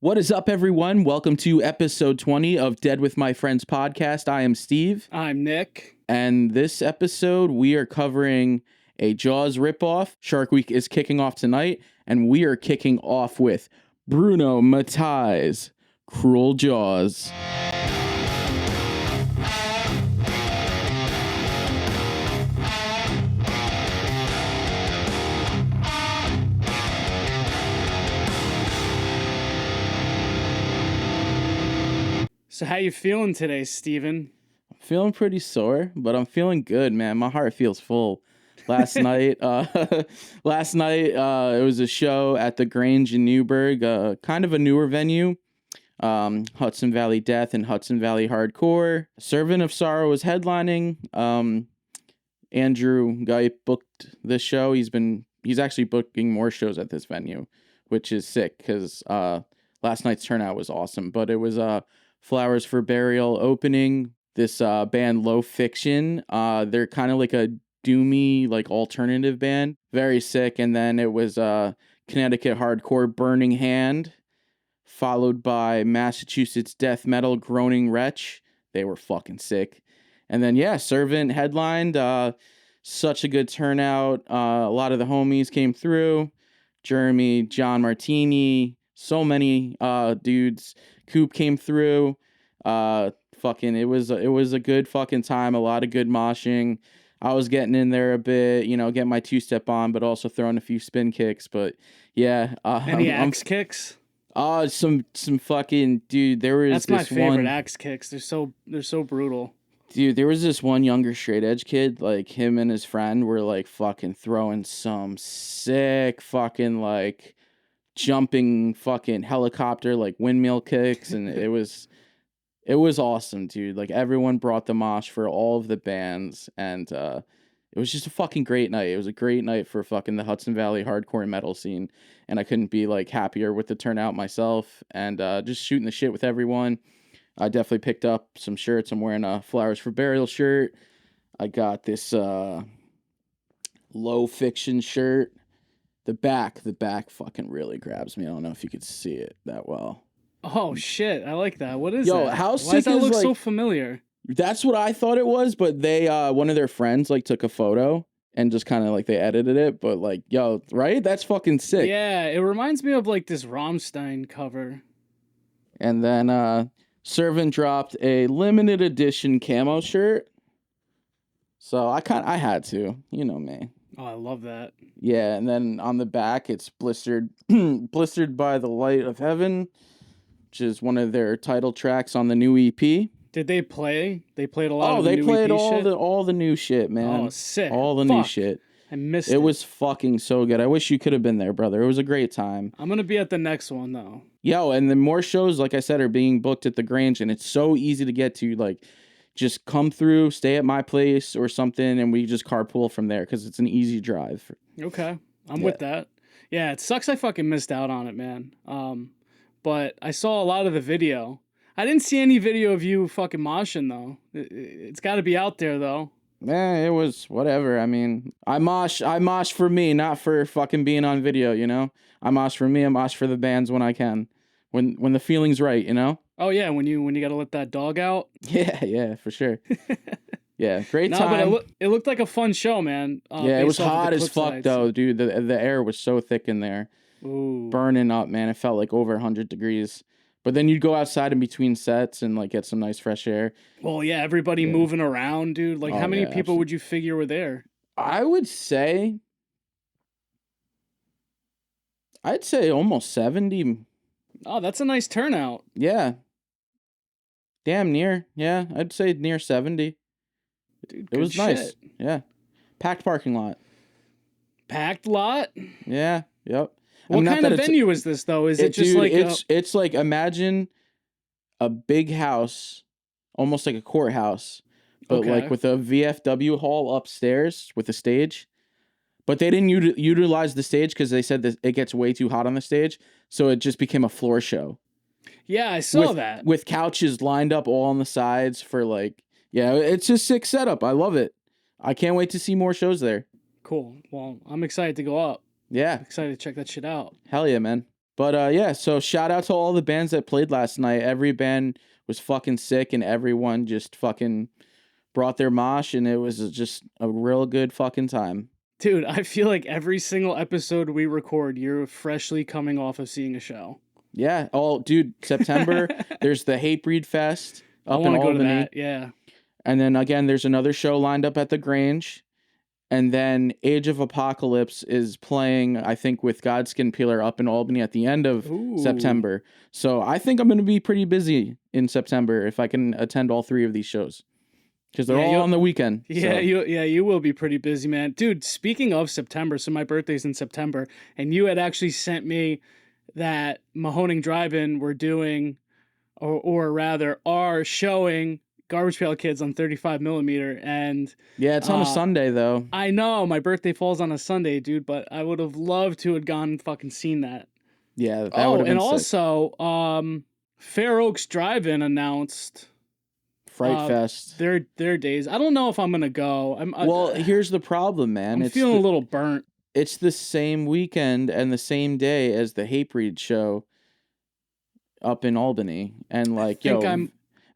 What is up, everyone? Welcome to episode 20 of Dead with My Friends podcast. I am Steve. I'm Nick. And this episode, we are covering a Jaws ripoff. Shark Week is kicking off tonight, and we are kicking off with Bruno Mattei's Cruel Jaws. So how you feeling today, Steven? I'm feeling pretty sore, but I'm feeling good, man. My heart feels full. Last night, it was a show at the Grange in Newburgh, kind of a newer venue. Hudson Valley Death and Hudson Valley Hardcore. Servant of Sorrow was headlining. Andrew Guy booked this show. He's actually booking more shows at this venue, which is sick because last night's turnout was awesome. But it was Flowers for Burial opening. This band Low Fiction. They're kind of like a doomy, like alternative band. Very sick. And then it was Connecticut hardcore Burning Hand, followed by Massachusetts death metal Groaning Wretch. They were fucking sick. And then Servant headlined. Such a good turnout. A lot of the homies came through. Jeremy, John Martini, so many dudes. Coop came through. It was a good fucking time. A lot of good moshing. I was getting in there a bit, getting my two-step on, but also throwing a few spin kicks. But yeah, any axe kicks? Some fucking dude. There was That's my favorite axe kicks. They're so brutal. Dude, there was this one younger straight edge kid, like him and his friend were like fucking throwing some sick fucking like jumping fucking helicopter like windmill kicks, and it was awesome, dude. Like everyone brought the mosh for all of the bands, and it was just a fucking great night. It was a great night for fucking the Hudson Valley hardcore metal scene, and I couldn't be like happier with the turnout myself, and just shooting the shit with everyone. I definitely picked up some shirts. I'm wearing a Flowers for Burial shirt. I got this Low Fiction shirt. The back fucking really grabs me. I don't know if you could see it that well. Oh shit, I like that. What is that? Yo, How sick Why does that look like, so familiar? That's what I thought it was, but they one of their friends like took a photo and just kind of like they edited it, but like, yo, right? That's fucking sick. Yeah, it reminds me of like this Rammstein cover. And then Servant dropped a limited edition camo shirt. So I had to, me. Oh, I love that. Yeah, and then on the back it's blistered by the light of heaven, which is one of their title tracks on the new EP. Did they play? They played a lot of the new EP shit? Oh, they played all the new shit, man. Oh, sick. All the new shit. I missed it. It was fucking so good. I wish you could have been there, brother. It was a great time. I'm going to be at the next one, though. Yo, and the more shows, like I said, are being booked at the Grange, and it's so easy to get to. Like, just come through, stay at my place or something, and we just carpool from there because it's an easy drive. Okay. I'm with that. Yeah, it sucks I fucking missed out on it, man. But I saw a lot of the video. I didn't see any video of you fucking moshing, though. It's got to be out there, though. It was whatever. I mean, I mosh for me, not for fucking being on video, I mosh for me, I mosh for the bands when I can. When the feeling's right, Oh yeah, when you got to let that dog out. Yeah, for sure. Yeah, great time. But it looked like a fun show, man. It was hot as fuck though, dude. The air was so thick in there. Ooh. Burning up, man. It felt like over 100 degrees. But then you'd go outside in between sets and like get some nice fresh air. Well, yeah, everybody moving around, dude. Like, how many people would you figure were there? I'd say almost 70. Oh, that's a nice turnout. Yeah. Damn near. Yeah, I'd say near 70. Dude, it was nice. Yeah. Packed parking lot. Packed lot? Yeah. Yep. What kind of venue is this, though? Is it just like... It's like, imagine a big house, almost like a courthouse, but like with a VFW hall upstairs with a stage. But they didn't utilize the stage because they said that it gets way too hot on the stage, so it just became a floor show. Yeah, I saw that. With couches lined up all on the sides for like... Yeah, it's a sick setup. I love it. I can't wait to see more shows there. Cool. Well, I'm excited to go up. Yeah. I'm excited to check that shit out. Hell yeah, man. But yeah, so shout out to all the bands that played last night. Every band was fucking sick, and everyone just fucking brought their mosh, and it was just a real good fucking time. Dude, I feel like every single episode we record, you're freshly coming off of seeing a show. Yeah. Oh, dude, September, there's the Hatebreed Fest I up in want to go to Albany. that. Yeah. And then again, there's another show lined up at the Grange. And then Age of Apocalypse is playing, I think, with Godskin Peeler up in Albany at the end of September. So I think I'm going to be pretty busy in September if I can attend all 3 of these shows. Because they're all on the weekend. Yeah, so. you will be pretty busy, man. Dude, speaking of September, so my birthday's in September, and you had actually sent me that Mahoning Drive-In were doing, or rather are showing Garbage Pail Kids on 35mm, and yeah, it's on a Sunday though. I know my birthday falls on a Sunday, dude, but I would have loved to have gone and fucking seen that. Yeah, that would have been sick. Also, Fair Oaks Drive-In announced Fright Fest. Their days. I don't know if I'm gonna go. Here's the problem, man. I'm feeling a little burnt. It's the same weekend and the same day as the Hatebreed show up in Albany, and like,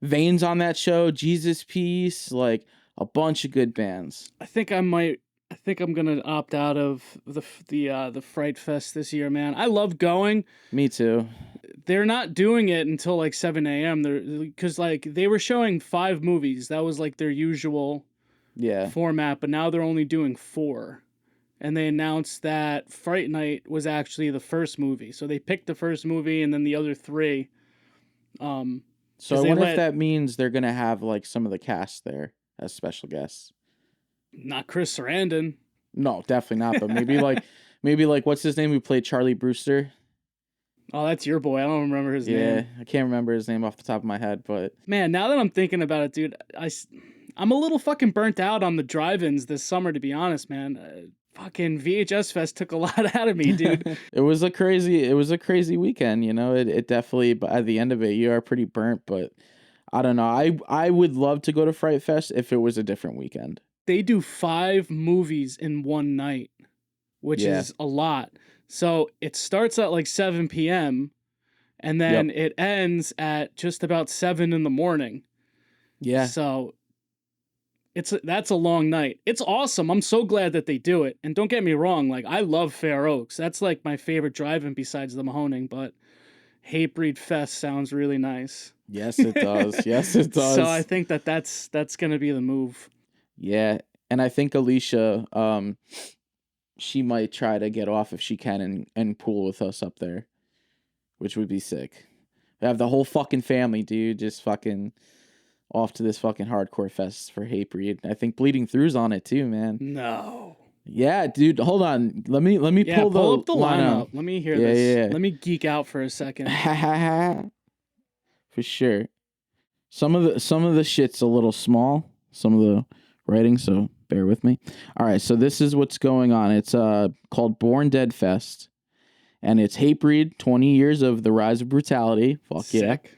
Vane's on that show. Jesus Peace, like a bunch of good bands. I think I'm gonna opt out of the Fright Fest this year, man. I love going. Me too. They're not doing it until like 7 a.m. Because like they were showing 5 movies. That was like their usual format, but now they're only doing 4. And they announced that Fright Night was actually the first movie. So they picked the first movie and then the other 3. So I wonder if that means they're gonna have like some of the cast there as special guests. Not Chris Sarandon. No, definitely not. But maybe like what's his name? Who played Charlie Brewster? Oh, that's your boy. I don't remember his name. Yeah, I can't remember his name off the top of my head, but... Man, now that I'm thinking about it, dude, I'm a little fucking burnt out on the drive-ins this summer, to be honest, man. Fucking VHS Fest took a lot out of me, dude. It was a crazy weekend, you know? It definitely, at the end of it, you are pretty burnt, but I don't know. I would love to go to Fright Fest if it was a different weekend. They do 5 movies in one night, which is a lot. So it starts at like 7 p.m. and then it ends at just about 7 in the morning. Yeah. So that's a long night. It's awesome. I'm so glad that they do it. And don't get me wrong, like I love Fair Oaks. That's like my favorite drive-in besides the Mahoning, but Hatebreed Fest sounds really nice. Yes, it does. Yes, it does. So I think that's going to be the move. Yeah. And I think Alicia, she might try to get off if she can and pool with us up there, which would be sick. We have the whole fucking family, dude, just fucking off to this fucking hardcore fest for Hatebreed. I think Bleeding Through's on it too, man. No. Yeah, dude, hold on. Let me pull up the lineup. Let me hear this. Yeah. Let me geek out for a second. For sure. Some of the shit's a little small, some of the writing, so bear with me. All right, so this is what's going on. It's called Born Dead Fest, and it's Hatebreed, 20 years of the rise of brutality. Fuck Sick. Yeah.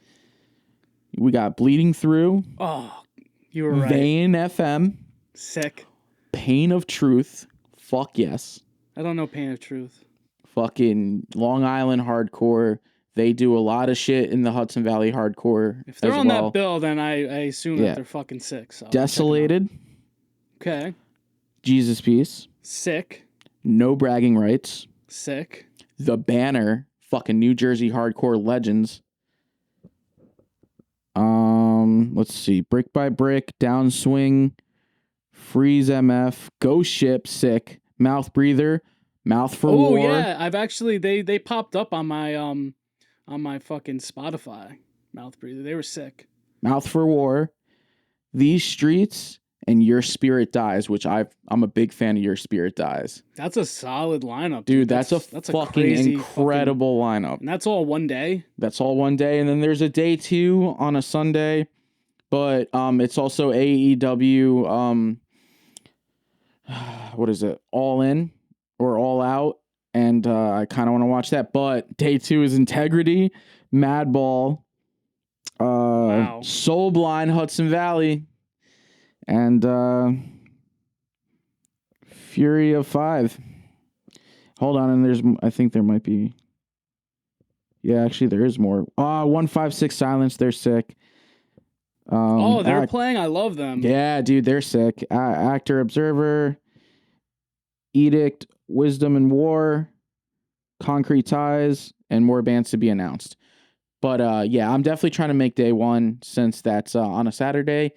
We got Bleeding Through. Oh, you were right. Vane FM. Sick. Pain of Truth. Fuck yes. I don't know Pain of Truth. Fucking Long Island hardcore. They do a lot of shit in the Hudson Valley hardcore. If they're on that bill, then I assume that they're fucking sick. So Desolated. Okay. Jesus Peace. Sick. No Bragging Rights. Sick. The Banner. Fucking New Jersey hardcore legends. Let's see. Brick by Brick. Downswing. Freeze MF. Ghost Ship. Sick. Mouth Breather. Mouth for War. Oh yeah, I've actually they popped up on my fucking Spotify. Mouth Breather. They were sick. Mouth for War. These Streets. And Your Spirit Dies, which I'm a big fan of Your Spirit Dies. That's a solid lineup, dude. That's a fucking incredible lineup. And that's all one day? That's all one day. And then there's a day 2 on a Sunday. But it's also AEW, what is it? All In or All Out. And I kind of want to watch that. But day 2 is Integrity, Madball, Soul Blind, Hudson Valley. And Fury of 5. Hold on, and I think there might be Yeah, actually, there is more. 156 Silence. They're sick. They're playing. I love them. Yeah, dude, they're sick. Actor Observer, Edict, Wisdom and War, Concrete Ties, and more bands to be announced. But yeah, I'm definitely trying to make day one since that's on a Saturday.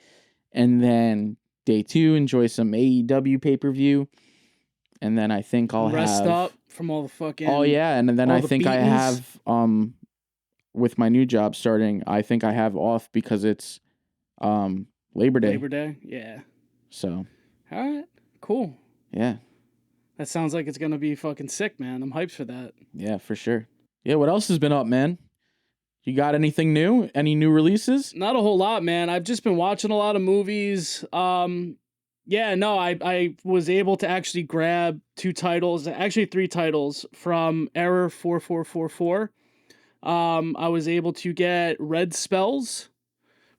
And then day two, enjoy some AEW pay-per-view. And then I think I'll rest have... up from all the fucking... Oh, yeah. And then I think beatings. I have, with my new job starting, I think I have off because it's Labor Day. Labor Day, yeah. So. All right, cool. Yeah. That sounds like it's going to be fucking sick, man. I'm hyped for that. Yeah, for sure. Yeah, what else has been up, man? You got anything new? Any new releases? Not a whole lot, man. I've just been watching a lot of movies. Yeah, no, I was able to actually grab 3 titles from Error 4444. I was able to get Red Spells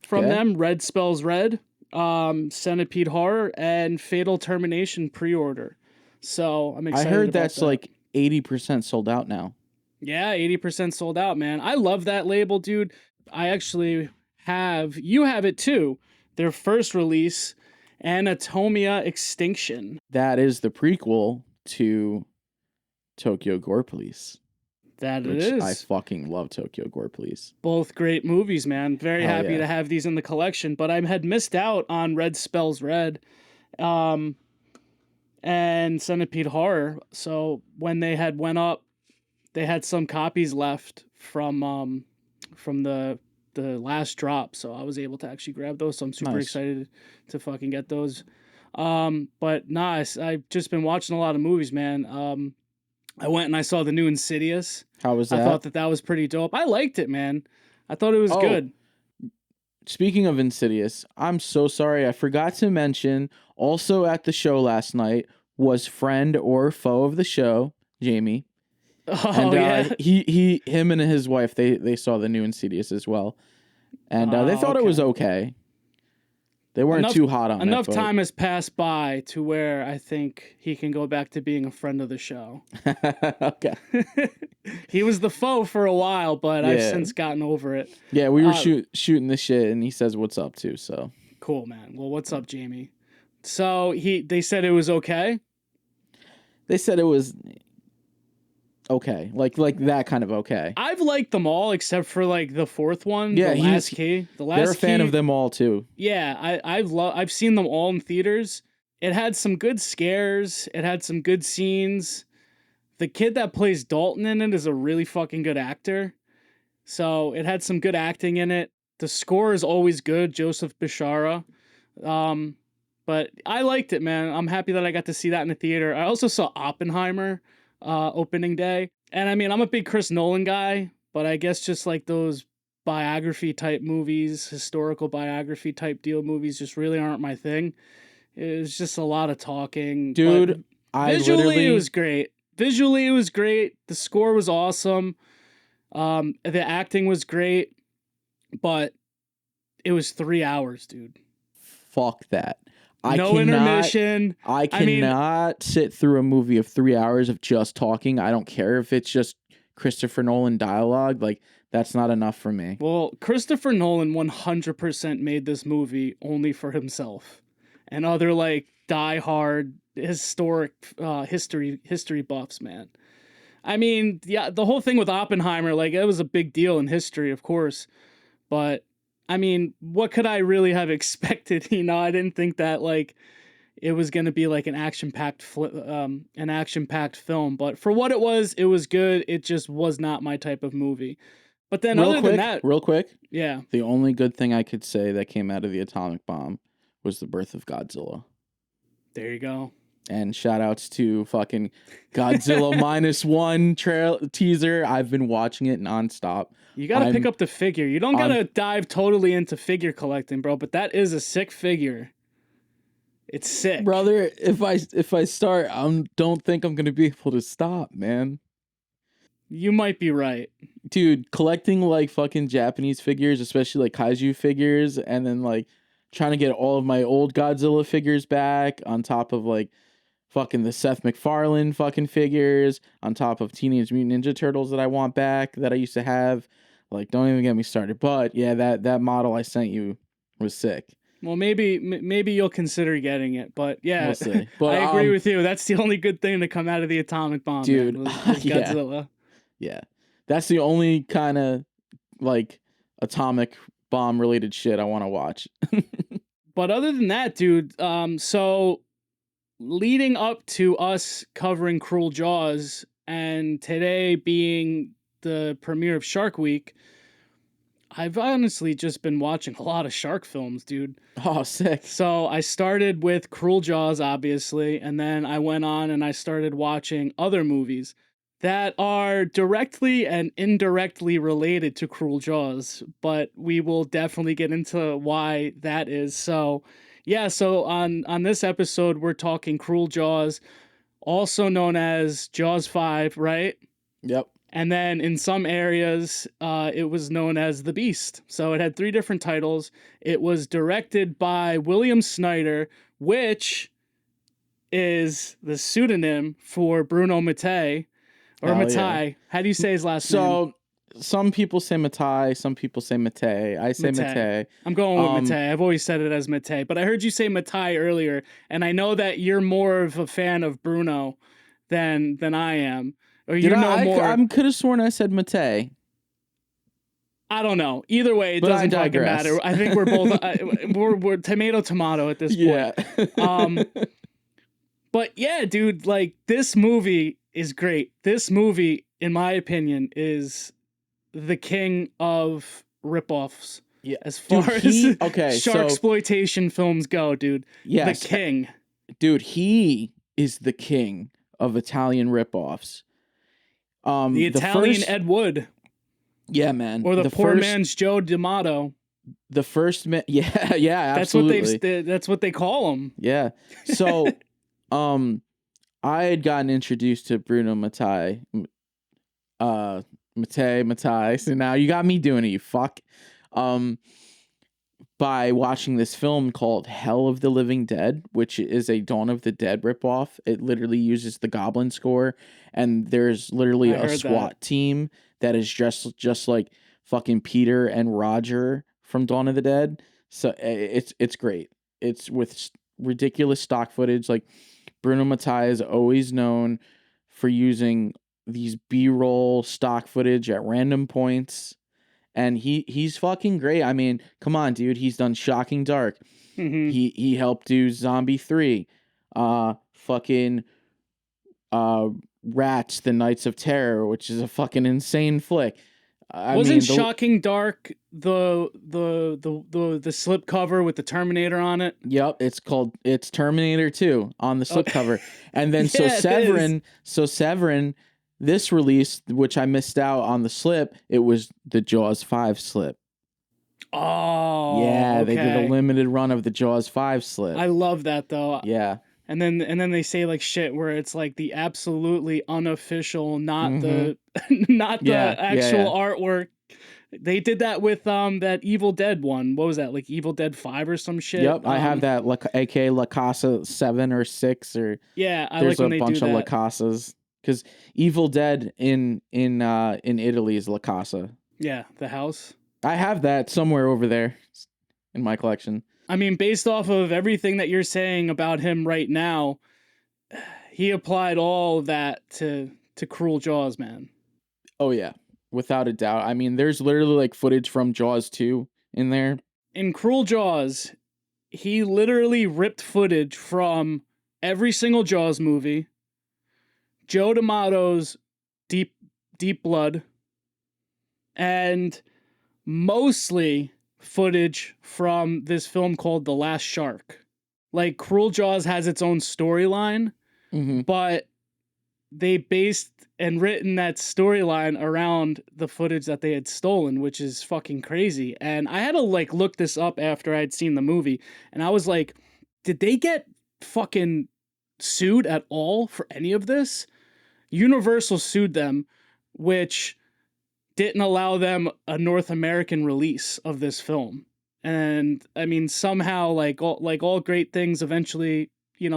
from them. Red Spells Red, Centipede Horror, and Fatal Termination pre-order. So I'm excited. I heard about that's that. like 80% sold out now. Yeah, 80% sold out, man. I love that label, dude. I actually you have it too. Their first release, Anatomia Extinction. That is the prequel to Tokyo Gore Police. That which it is. I fucking love Tokyo Gore Police. Both great movies, man. Very Hell happy yeah. to have these in the collection, but I had missed out on Red Spells Red. And Centipede Horror. So when they had went up, they had some copies left from the last drop. So I was able to actually grab those. So I'm super excited to fucking get those. But nice. I've just been watching a lot of movies, man. I went and I saw the new Insidious. How was that? I thought that was pretty dope. I liked it, man. I thought it was good. Speaking of Insidious, I'm so sorry. I forgot to mention, also at the show last night was friend or foe of the show, Jamie. Yeah. Him and his wife, they saw the new Insidious as well. And they thought it was okay. They weren't too hot on it. Enough time has passed by to where I think he can go back to being a friend of the show. Okay. He was the foe for a while, but I've since gotten over it. Yeah, we were shooting the shit, and he says what's up too. So cool, man. Well, what's up, Jamie? So they said it was okay. They said it was okay, like that kind of okay. I've liked them all except for like the fourth one. Yeah, the last key. They're a fan of them all too. Yeah, I've seen them all in theaters. It had some good scares. It had some good scenes. The kid that plays Dalton in it is a really fucking good actor. So it had some good acting in it. The score is always good, Joseph Bishara. But I liked it, man. I'm happy that I got to see that in the theater. I also saw Oppenheimer opening day. And I mean, I'm a big Chris Nolan guy, but I guess just like those biography type movies, historical biography type deal movies just really aren't my thing. It was just a lot of talking. Dude, visually it was great. Visually, it was great. The score was awesome. The acting was great, but it was 3 hours, dude. Fuck that. Intermission. I cannot sit through a movie of 3 hours of just talking. I don't care if it's just Christopher Nolan dialogue. Like, that's not enough for me. Well, Christopher Nolan 100% made this movie only for himself and other like diehard historic history buffs, man. I mean, yeah, the whole thing with Oppenheimer, like, it was a big deal in history, of course. But, I mean, what could I really have expected? You know, I didn't think that, like, it was going to be, like, an action-packed film. But for what it was good. It just was not my type of movie. But then Real quick. Yeah. The only good thing I could say that came out of the atomic bomb was the birth of Godzilla. There you go. And shout outs to fucking Godzilla -1 teaser. I've been watching it nonstop. You got to pick up the figure. You don't got to dive totally into figure collecting, bro, but that is a sick figure. It's sick. Brother, if I start, I don't think I'm going to be able to stop, man. You might be right. Dude, collecting like fucking Japanese figures, especially like kaiju figures, and then like trying to get all of my old Godzilla figures back on top of like fucking the Seth MacFarlane fucking figures on top of Teenage Mutant Ninja Turtles that I want back that I used to have. Like, don't even get me started. But yeah, that model I sent you was sick. Well, maybe you'll consider getting it, but yeah, We'll see. But I agree with you. That's the only good thing to come out of the atomic bomb, dude, man, was yeah, Godzilla. yeah, that's the only kind of like atomic bomb related shit I want to watch. But other than that, dude, so leading up to us covering Cruel Jaws and today being the premiere of Shark Week, I've honestly just been watching a lot of shark films, dude. Oh, sick. So I started with Cruel Jaws, obviously, and then I went on and I started watching other movies that are directly and indirectly related to Cruel Jaws, but we will definitely get into why that is. So, yeah, so on this episode, we're talking Cruel Jaws, also known as Jaws 5, right? Yep. And then in some areas, it was known as The Beast. So it had 3 different titles. It was directed by William Snyder, which is the pseudonym for Bruno Mattei. Or Mattei. Yeah. How do you say his last name? So some people say Mattei, some people say Mattei. I say Mattei. I'm going with Mattei. I've always said it as Mattei. But I heard you say Mattei earlier, and I know that you're more of a fan of Bruno than I am. Or you know more. I could have sworn I said Mattei. I don't know. Either way, it doesn't fucking matter. I think we're both we're tomato at this point. But yeah, dude, like this movie is great. This movie, in my opinion, is the king of ripoffs. Yeah, as far as sharksploitation films go, dude. Yes, the king. Dude, he is the king of Italian ripoffs. The Italian Ed Wood. Yeah, man. Or the poor man's Joe D'Amato. The first man. Yeah, absolutely. That's what they call him. Yeah. So, I had gotten introduced to Bruno Mattei. Mattei. So now you got me doing it, you fuck. By watching this film called Hell of the Living Dead, which is a Dawn of the Dead ripoff. It literally uses the Goblin score, and there's literally a SWAT team that is just like fucking Peter and Roger from Dawn of the Dead. So it's great. It's with ridiculous stock footage. Like Bruno Mattei is always known for using these B-roll stock footage at random points. And he's fucking great. I mean, come on, dude. He's done Shocking Dark. Mm-hmm. He helped do Zombie 3. Fucking Rats, The Nights of Terror, which is a fucking insane flick. Wasn't Shocking Dark the slip cover with the Terminator on it? Yep, it's Terminator 2 on the slip cover. And then Severin, this release, which I missed out on the slip, it was the Jaws 5 slip. Oh, yeah, okay. They did a limited run of the Jaws 5 slip. I love that though. Yeah. And then they say like shit where it's like the absolutely unofficial, not the actual artwork. They did that with that Evil Dead one. What was that? Like Evil Dead 5 or some shit? Yep, I have that aka La Casa 7 or 6 or yeah, there's like a bunch of La Casas. Because Evil Dead in Italy is La Casa. Yeah, the house. I have that somewhere over there in my collection. I mean, based off of everything that you're saying about him right now, he applied all of that to Cruel Jaws, man. Oh, yeah. Without a doubt. I mean, there's literally like footage from Jaws 2 in there. In Cruel Jaws, he literally ripped footage from every single Jaws movie, Joe D'Amato's Deep Blood, and mostly footage from this film called The Last Shark. Like, Cruel Jaws has its own storyline, but they based and written that storyline around the footage that they had stolen, which is fucking crazy. And I had to, like, look this up after I'd seen the movie, and I was like, did they get fucking sued at all for any of this? Universal sued them, which didn't allow them a North American release of this film. And I mean, somehow, like all great things eventually,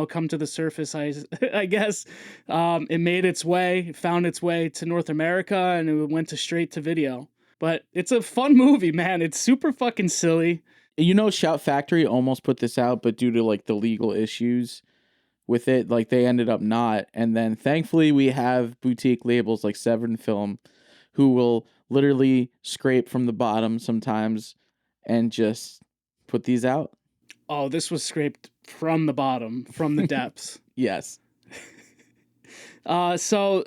come to the surface. I guess it made its way, found its way to North America, and it went to straight to video. But it's a fun movie, man. It's super fucking silly. Shout Factory almost put this out, but due to like the legal issues with it, like they ended up not. And then thankfully we have boutique labels like Severin Film who will literally scrape from the bottom sometimes and just put these out. Oh, this was scraped from the bottom, from the depths. Yes. So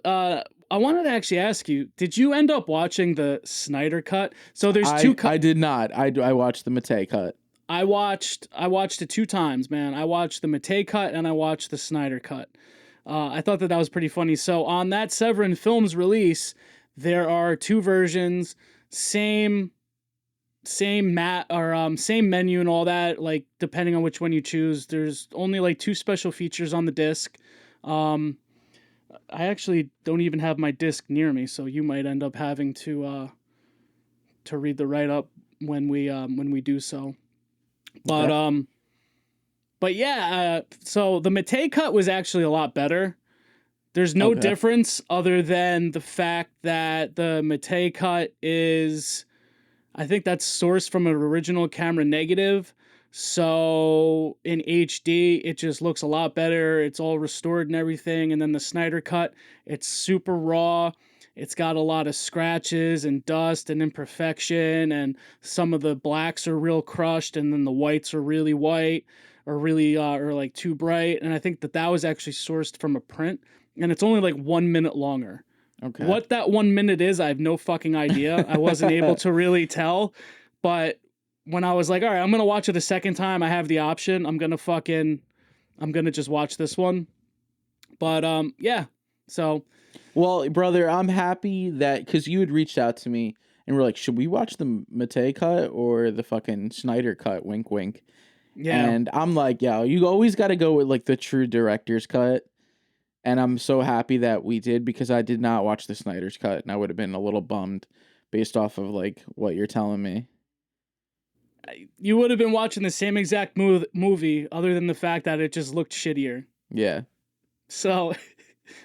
I wanted to actually ask you, did you end up watching the Snyder cut? So there's two cuts. I did not. I watched the Matei cut. I watched it 2 times, man. I watched the Matei cut and I watched the Snyder cut. I thought that was pretty funny. So on that Severin Films release, there are 2 versions, same menu and all that. Like depending on which one you choose, there's only like 2 special features on the disc. I actually don't even have my disc near me, so you might end up having to read the write up when we do so. But Okay. but yeah, so the Matei cut was actually a lot better. There's no Okay. difference other than the fact that the Matei cut is, I think that's sourced from an original camera negative. So in HD, it just looks a lot better. It's all restored and everything. And then the Snyder cut, it's super raw. It's got a lot of scratches and dust and imperfection. And some of the blacks are real crushed. And then the whites are really white or really, or like too bright. And I think that was actually sourced from a print. And it's only like 1 minute longer. Okay. What that 1 minute is, I have no fucking idea. I wasn't able to really tell. But when I was like, all right, I'm going to watch it a second time, I have the option. I'm going to just watch this one. But yeah. So, well, brother, I'm happy that because you had reached out to me and were like, should we watch the Matei cut or the fucking Snyder cut? Wink, wink. yeah. And I'm like, yo, you always got to go with like the true director's cut. And I'm so happy that we did because I did not watch the Snyder's cut and I would have been a little bummed based off of like what you're telling me. You would have been watching the same exact movie other than the fact that it just looked shittier. Yeah. So,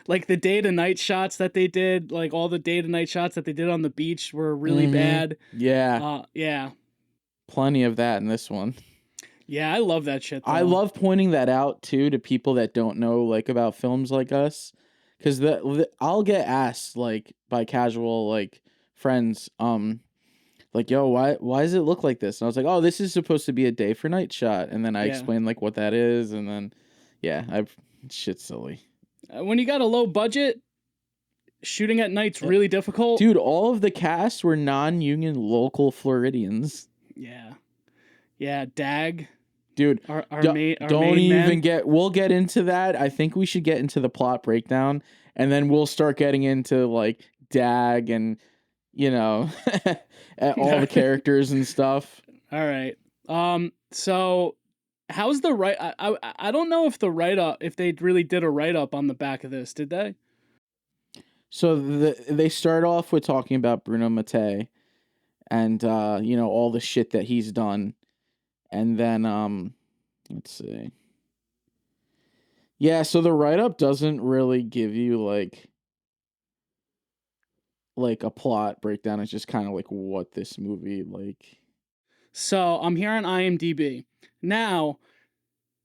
like the day to night shots that they did, like all the day to night shots that they did on the beach were really bad. Yeah. Yeah. Plenty of that in this one. Yeah, I love that shit, though. I love pointing that out too to people that don't know like about films like us, because I'll get asked like by casual like friends, like, yo, why does it look like this? And I was like, oh, this is supposed to be a day for night shot, and then I explain like what that is, and then shit's silly. When you got a low budget, shooting at night's really difficult. Dude, all of the cast were non-union local Floridians. Yeah, Dag. Dude, don't even get. We'll get into that. I think we should get into the plot breakdown, and then we'll start getting into like Dag and all the characters and stuff. All right. So how's the I don't know if the write-up, if they really did a write-up on the back of this, did they? So they start off with talking about Bruno Mattei and all the shit that he's done. And then let's see. Yeah, so the write-up doesn't really give you like a plot breakdown. It's just kind of like what this movie like. So I'm here on IMDb. Now,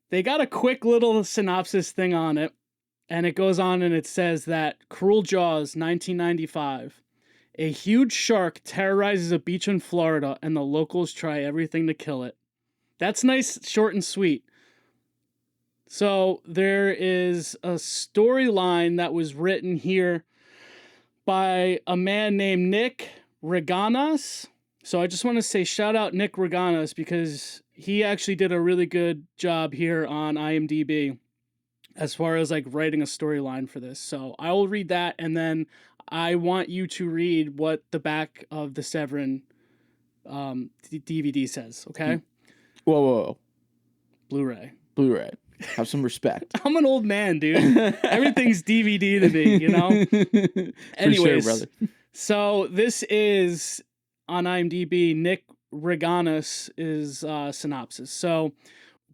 they got a quick little synopsis thing on it, and it goes on and it says that Cruel Jaws, 1995. A huge shark terrorizes a beach in Florida, and the locals try everything to kill it. That's nice, short and sweet. So there is a storyline that was written here by a man named Nick Regatta. So I just want to say shout out Nick Regatta because he actually did a really good job here on IMDb as far as like writing a storyline for this. So I will read that, and then I want you to read what the back of the Severin DVD says, okay? Whoa. Blu-ray. Have some respect. I'm an old man, dude. Everything's DVD to me, you know? Anyways, sure, brother. So this is on IMDb, Nick Regatta's synopsis. So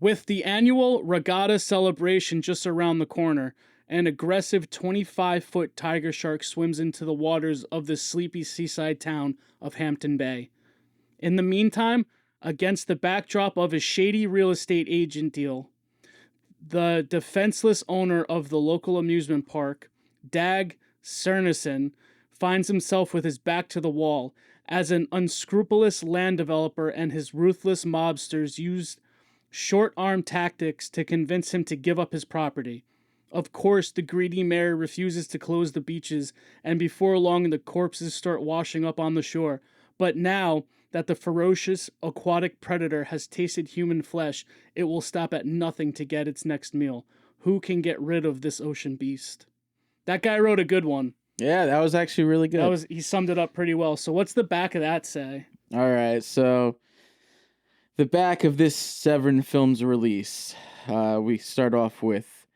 With the annual Regatta celebration just around the corner, an aggressive 25-foot tiger shark swims into the waters of the sleepy seaside town of Hampton Bay. In the meantime, against the backdrop of a shady real estate agent deal, the defenseless owner of the local amusement park, Dag Cernerson, finds himself with his back to the wall as an unscrupulous land developer and his ruthless mobsters use short-arm tactics to convince him to give up his property. Of course, the greedy mayor refuses to close the beaches, and before long the corpses start washing up on the shore. But now that the ferocious aquatic predator has tasted human flesh, it will stop at nothing to get its next meal. Who can get rid of this ocean beast? That guy wrote a good one. Yeah, that was actually really good. He summed it up pretty well. So what's the back of that say? All right, so the back of this Severin Films release, we start off with,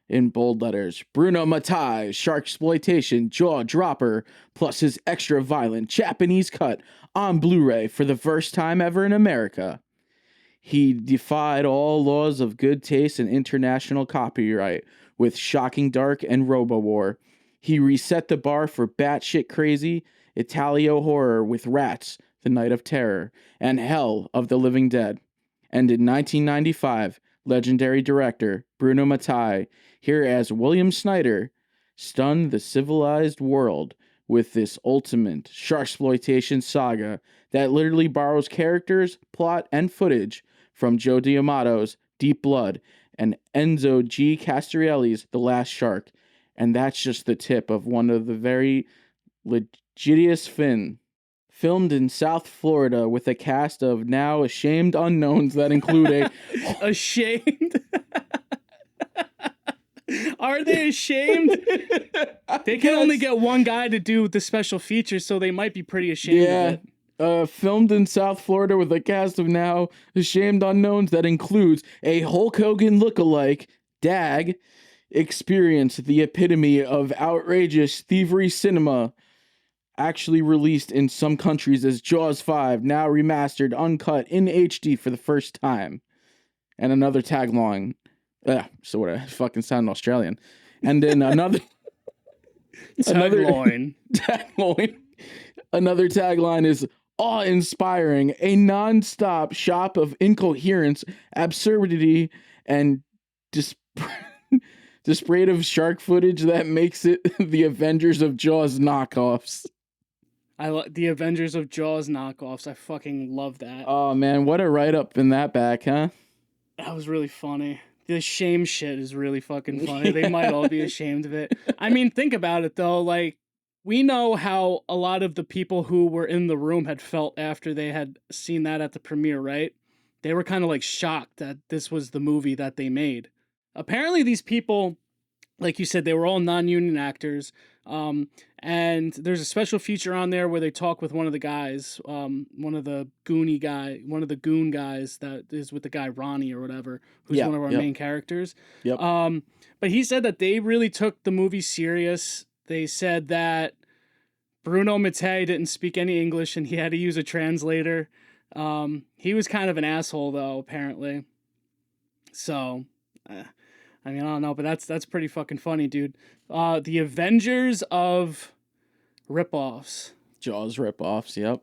in bold letters, Bruno Mattei's Sharksploitation Jaw Dropper, plus his extra violent Japanese cut on Blu-ray for the first time ever in America. He defied all laws of good taste and international copyright with Shocking Dark and Robo-War. He reset the bar for batshit crazy Italio horror with Rats, The Night of Terror, and Hell of the Living Dead. And in 1995, legendary director Bruno Mattei, here as William Snyder, stunned the civilized world with this ultimate sharksploitation saga that literally borrows characters, plot, and footage from Joe D'Amato's Deep Blood and Enzo G. Castellari's The Last Shark. And that's just the tip of one of the very litigious filmed in South Florida with a cast of now ashamed unknowns that include a... Ashamed? Are they ashamed? They can only get one guy to do the special features, so they might be pretty ashamed of it. Filmed in South Florida with a cast of now ashamed unknowns that includes a Hulk Hogan lookalike, Dag, experience the epitome of outrageous thievery cinema, actually released in some countries as Jaws 5, now remastered, uncut, in HD for the first time. And another tagline. So what, I fucking sound Australian. And then another... Tagline. Another tagline is awe-inspiring, a non-stop shop of incoherence, absurdity, and disparate of shark footage that makes it the Avengers of Jaws knockoffs. I like the Avengers of Jaws knockoffs. I fucking love that. Oh man, what a write-up in that back, huh? That was really funny. The shame shit is really fucking funny. They might all be ashamed of it. I mean, think about it though. Like, we know how a lot of the people who were in the room had felt after they had seen that at the premiere, right? They were kind of like shocked that this was the movie that they made. Apparently these people, like you said, they were all non-union actors. And there's a special feature on there where they talk with one of the guys, one of the goon guys that is with the guy Ronnie or whatever, who's one of our main characters. Yep. But he said that they really took the movie serious. They said that Bruno Mattei didn't speak any English and he had to use a translator. He was kind of an asshole though, apparently. So, I mean, I don't know, but that's pretty fucking funny, dude. The Avengers of ripoffs. Jaws ripoffs, yep.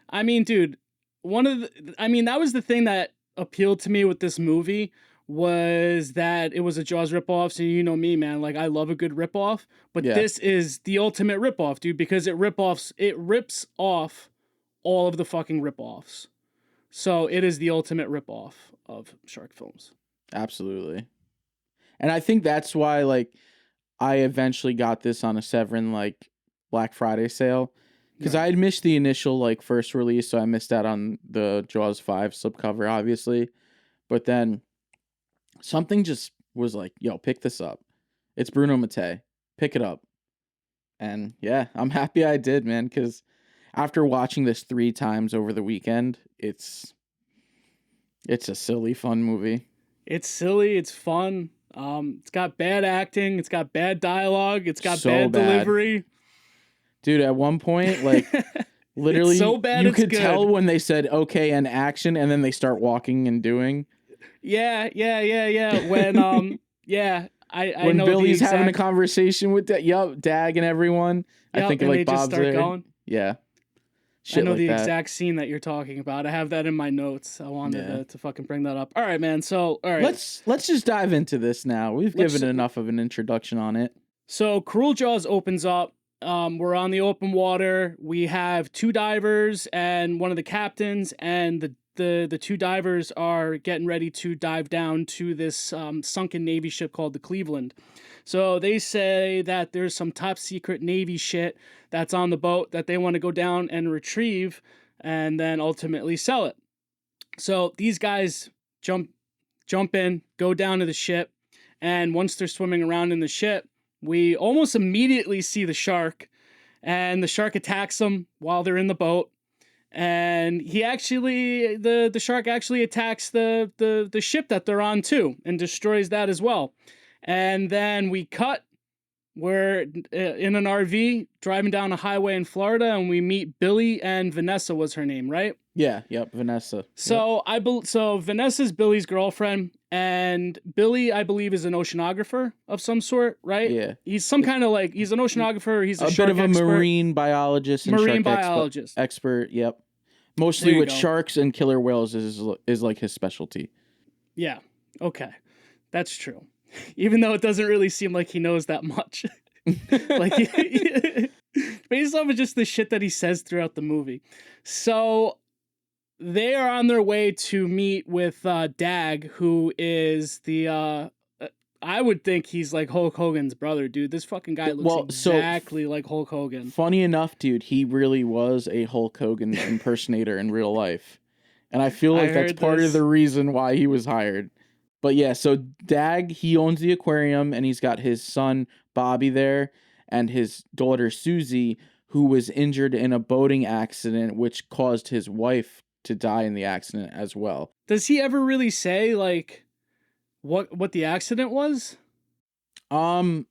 I mean, dude, that was the thing that appealed to me with this movie, was that it was a Jaws ripoff. So you know me, man, like I love a good ripoff, but this is the ultimate ripoff, dude, because it rips off all of the fucking ripoffs. So it is the ultimate ripoff of shark films. Absolutely. And I think that's why, like, I eventually got this on a Severin, like, Black Friday sale. Because I had missed the initial, like, first release, so I missed out on the Jaws 5 slipcover, obviously. But then something just was like, yo, pick this up. It's Bruno Mattei. Pick it up. And, yeah, I'm happy I did, man, because after watching this 3 times over the weekend, it's a silly, fun movie. It's silly. It's fun. It's got bad acting. It's got bad dialogue. It's got bad delivery. Dude, at one point, like, literally, so bad, you could tell when they said, okay, and action, and then they start walking and doing. Yeah. I When know the Billy's having a exact. conversation with that, Dag and everyone. I think And like they just Bob's start there. going. Yeah. I Shit know like the that. exact scene that you're talking about. I have that in my notes. I wanted Yeah. to fucking bring that up. All right, man. So, all right. Let's just dive into this now. We've given enough of an introduction on it. So, Cruel Jaws opens up. We're on the open water. We have 2 divers and one of the captains, and the 2 divers are getting ready to dive down to this sunken Navy ship called the Cleveland. So they say that there's some top secret Navy shit that's on the boat that they want to go down and retrieve and then ultimately sell it. So these guys jump in, go down to the ship, and once they're swimming around in the ship, we almost immediately see the shark, and the shark attacks them while they're in the boat. And the shark actually attacks the ship that they're on too, and destroys that as well. And then we cut. We're in an RV driving down a highway in Florida, and we meet Billy and Vanessa was her name, right? Yeah. Yep. Vanessa. So so Vanessa's Billy's girlfriend, and Billy, I believe, is an oceanographer of some sort, right? Yeah. He's some kind of like he's an oceanographer. He's a bit of a expert, marine biologist and marine shark biologist. expert. Yep. Mostly with go. sharks and killer whales is like his specialty. Yeah. Okay. That's true. Even though it doesn't really seem like he knows that much. Like based off of just the shit that he says throughout the movie. So they are on their way to meet with Dag, who is the I would think he's like Hulk Hogan's brother, dude. This fucking guy looks exactly like Hulk Hogan. Funny enough, dude, he really was a Hulk Hogan impersonator in real life. And I feel like that's part of the reason why he was hired. But yeah, so Dag, he owns the aquarium, and he's got his son Bobby there and his daughter Susie, who was injured in a boating accident, which caused his wife to die in the accident as well. Does he ever really say like what the accident was? I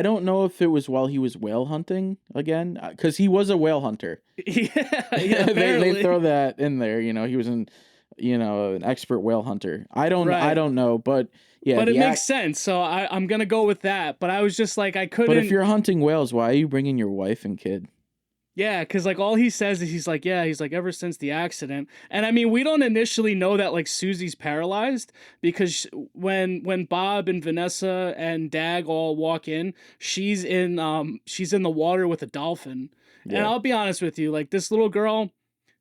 don't know if it was while he was whale hunting again, because he was a whale hunter. Yeah, they throw that in there. He was an expert whale hunter. I don't know, but yeah. But it makes sense, so I'm gonna go with that. But I was just like, I couldn't. But if you're hunting whales, why are you bringing your wife and kid? Yeah, because like all he says is he's like ever since the accident, and I mean we don't initially know that like Susie's paralyzed because when Bob and Vanessa and Dag all walk in, she's in the water with a dolphin, and I'll be honest with you, like this little girl,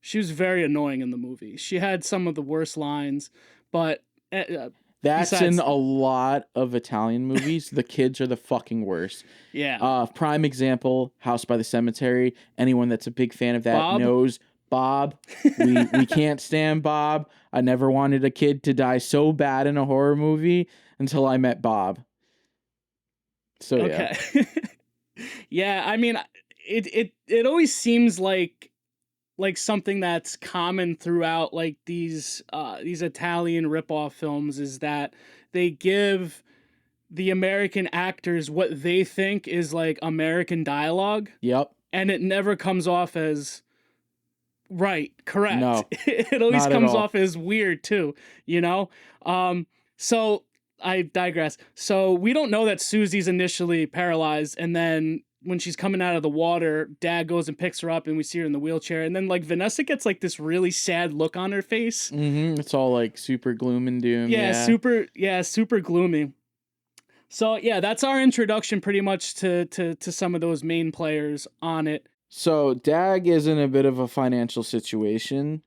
she was very annoying in the movie. She had some of the worst lines, but that's in a lot of Italian movies. The kids are the fucking worst. Yeah. Prime example, House by the Cemetery. Anyone that's a big fan of that knows Bob. We can't stand Bob. I never wanted a kid to die so bad in a horror movie until I met Bob. So yeah. Okay. Yeah, I mean it always seems like something that's common throughout like these Italian ripoff films is that they give the American actors what they think is like American dialogue. Yep. And it never comes off as right, correct. No. It always comes off as weird too, So I digress. So we don't know that Susie's initially paralyzed, and then when she's coming out of the water, Dad goes and picks her up, and we see her in the wheelchair. And then like Vanessa gets like this really sad look on her face. Mm-hmm. It's all like super gloom and doom. Super gloomy. So yeah, that's our introduction pretty much to some of those main players on it. So Dag is in a bit of a financial situation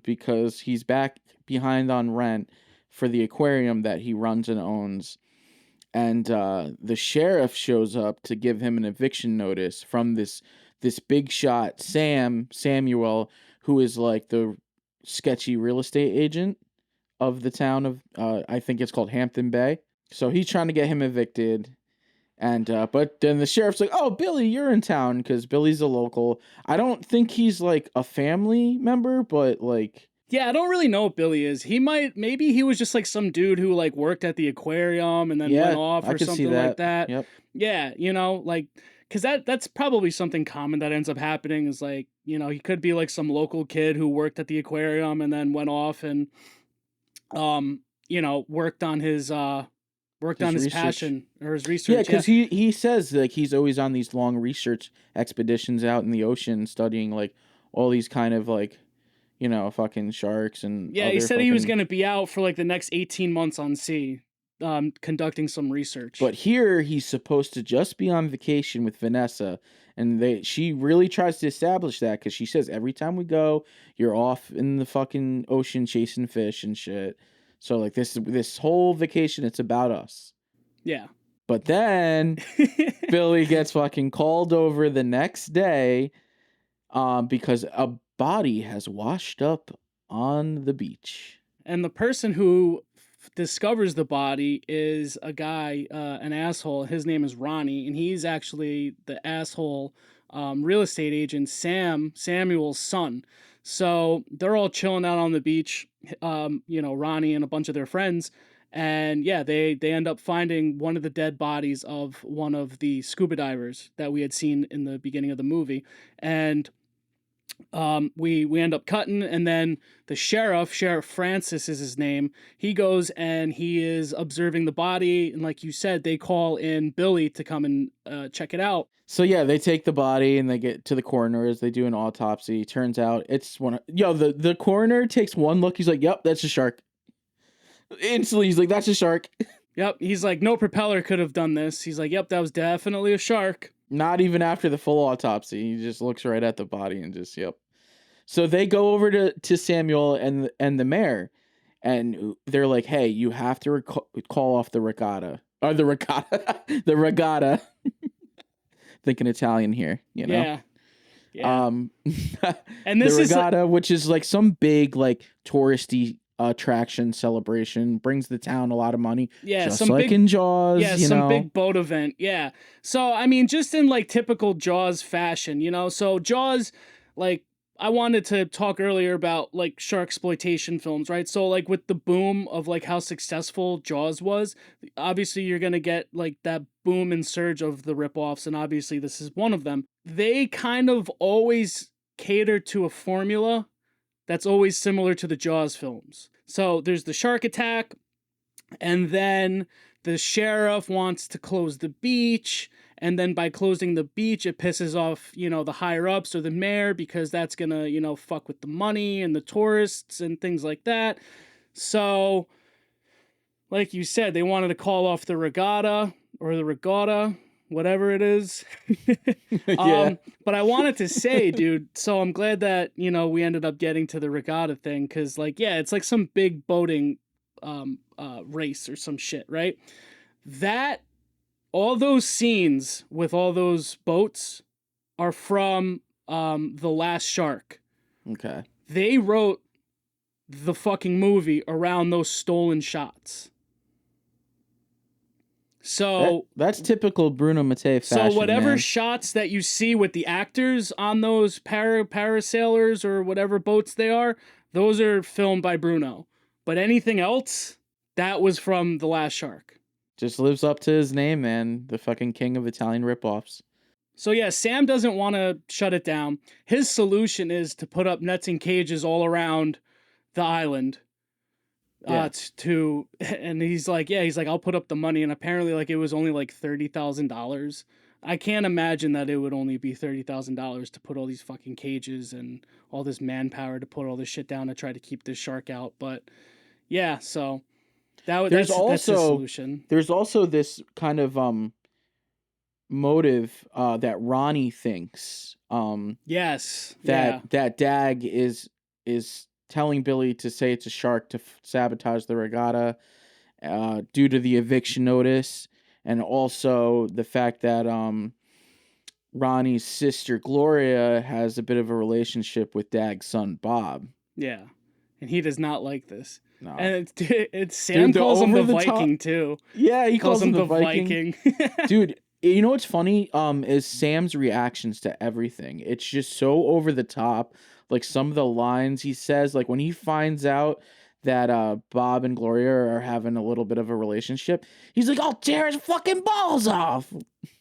because he's back behind on rent for the aquarium that he runs and owns. And the sheriff shows up to give him an eviction notice from this big shot Samuel, who is like the sketchy real estate agent of the town of I think it's called Hampton Bay. So he's trying to get him evicted. And but then the sheriff's like, "Oh, Billy, you're in town," because Billy's a local. I don't think he's like a family member, but like. Yeah, I don't really know what Billy is. Maybe he was just like some dude who like worked at the aquarium and then went off or something like that. Yep. Yeah, like, because that's probably something common that ends up happening is like, he could be like some local kid who worked at the aquarium and then went off and worked on his research. passion or his Yeah, research. because he says like he's always on these long research expeditions out in the ocean studying like all these kind of like fucking sharks and Yeah, he other said he was fucking. going to be out for like the next 18 months on sea, conducting some research. But here he's supposed to just be on vacation with Vanessa, and she really tries to establish that because she says every time we go, you're off in the fucking ocean chasing fish and shit. So like this whole vacation, it's about us. Yeah. But then Billy gets fucking called over the next day, because a body has washed up on the beach. And the person who discovers the body is a guy, an asshole. His name is Ronnie, and he's actually the asshole real estate agent Samuel's son. So they're all chilling out on the beach, Ronnie and a bunch of their friends. And yeah, they end up finding one of the dead bodies of one of the scuba divers that we had seen in the beginning of the movie. And we end up cutting, and then the sheriff Francis is his name. He goes and he is observing the body, and like you said, they call in Billy to come and check it out. So yeah, they take the body and they get to the coroners. They do an autopsy. Turns out it's one. The coroner takes one look. He's like, "Yep, that's a shark." Instantly, he's like, "That's a shark." Yep, he's like, "No propeller could have done this." He's like, "Yep, that was definitely a shark." Not even after the full autopsy. He just looks right at the body and just, yep. So they go over to Samuel and the mayor, and they're like, "Hey, you have to call off the regatta." Or the regatta. The regatta. Thinking Italian here, Yeah. And this the is regatta, which is like some big like touristy attraction celebration, brings the town a lot of money. Yeah, just some like big, in Jaws. Yeah, some big boat event. Yeah. So I mean, just in like typical Jaws fashion, So Jaws, like, I wanted to talk earlier about like sharksploitation films, right? So like with the boom of like how successful Jaws was, obviously you're gonna get like that boom and surge of the ripoffs, and obviously this is one of them. They kind of always cater to a formula that's always similar to the Jaws films. So there's the shark attack, and then the sheriff wants to close the beach, and then by closing the beach, it pisses off, the higher ups or the mayor, because that's gonna, fuck with the money and the tourists and things like that. So, like you said, they wanted to call off the regatta or the regatta, whatever it is. Yeah. But I wanted to say, dude, so I'm glad that, we ended up getting to the regatta thing, because, like, yeah, it's like some big boating race or some shit, right? That all those scenes with all those boats are from The Last Shark. Okay. They wrote the fucking movie around those stolen shots. So that's typical Bruno Mattei fashion. So whatever man. shots that you see with the actors on those parasailers or whatever boats they are, those are filmed by Bruno. But anything else, that was from The Last Shark. Just lives up to his name, man. The fucking king of Italian ripoffs. So yeah, Sam doesn't want to shut it down. His solution is to put up nets and cages all around the island. And he's like, I'll put up the money, and apparently like it was only like $30,000. I can't imagine that it would only be $30,000 to put all these fucking cages and all this manpower to put all this shit down to try to keep this shark out. But yeah, so that's his solution. There's also this kind of motive that Ronnie thinks that Dag is telling Billy to say it's a shark to sabotage the regatta due to the eviction notice, and also the fact that Ronnie's sister Gloria has a bit of a relationship with Dag's son Bob. Yeah, and he does not like this. No. And it's Sam calls him the Viking too. Yeah, he calls him the Viking. Dude, you know what's funny? Is Sam's reactions to everything. It's just so over the top. Like some of the lines he says, like when he finds out that Bob and Gloria are having a little bit of a relationship, he's like, "I'll tear his fucking balls off."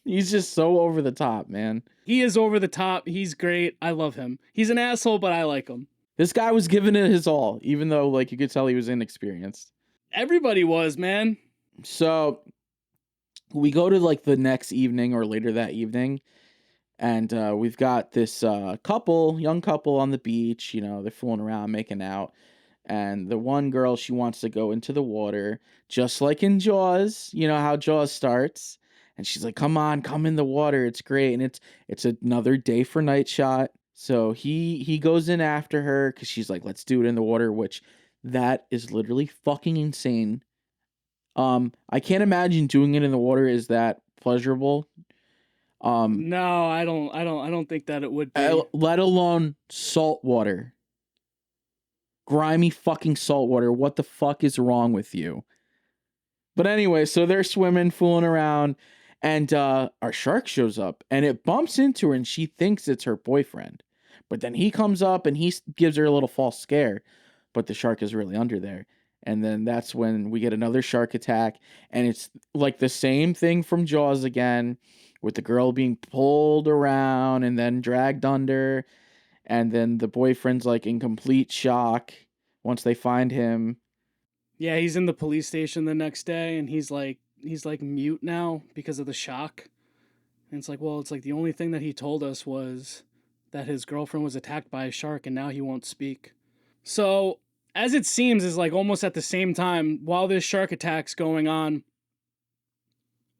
He's just so over the top, man. He is over the top. He's great. I love him. He's an asshole, but I like him. This guy was giving it his all, even though like you could tell he was inexperienced. Everybody was, man. So we go to like the next evening or later that evening, and we've got this young couple on the beach. You know, they're fooling around, making out. And the one girl, she wants to go into the water, just like in Jaws. You know how Jaws starts, and she's like, "Come on, come in the water. It's great." And it's another day for Night Shot. So he goes in after her because she's like, "Let's do it in the water," which that is literally fucking insane. I can't imagine doing it in the water is that pleasurable. No, I don't think that it would be. Let alone salt water. Grimy fucking salt water. What the fuck is wrong with you? But anyway, so they're swimming, fooling around, and our shark shows up and it bumps into her and she thinks it's her boyfriend. But then he comes up and he gives her a little false scare, but the shark is really under there. And then that's when we get another shark attack, and it's like the same thing from Jaws again, with the girl being pulled around and then dragged under, and then the boyfriend's like in complete shock once they find him. Yeah, he's in the police station the next day, and he's like mute now because of the shock. And it's like, well, it's like the only thing that he told us was that his girlfriend was attacked by a shark, and now he won't speak. So, as it seems, is like almost at the same time while this shark attack's going on,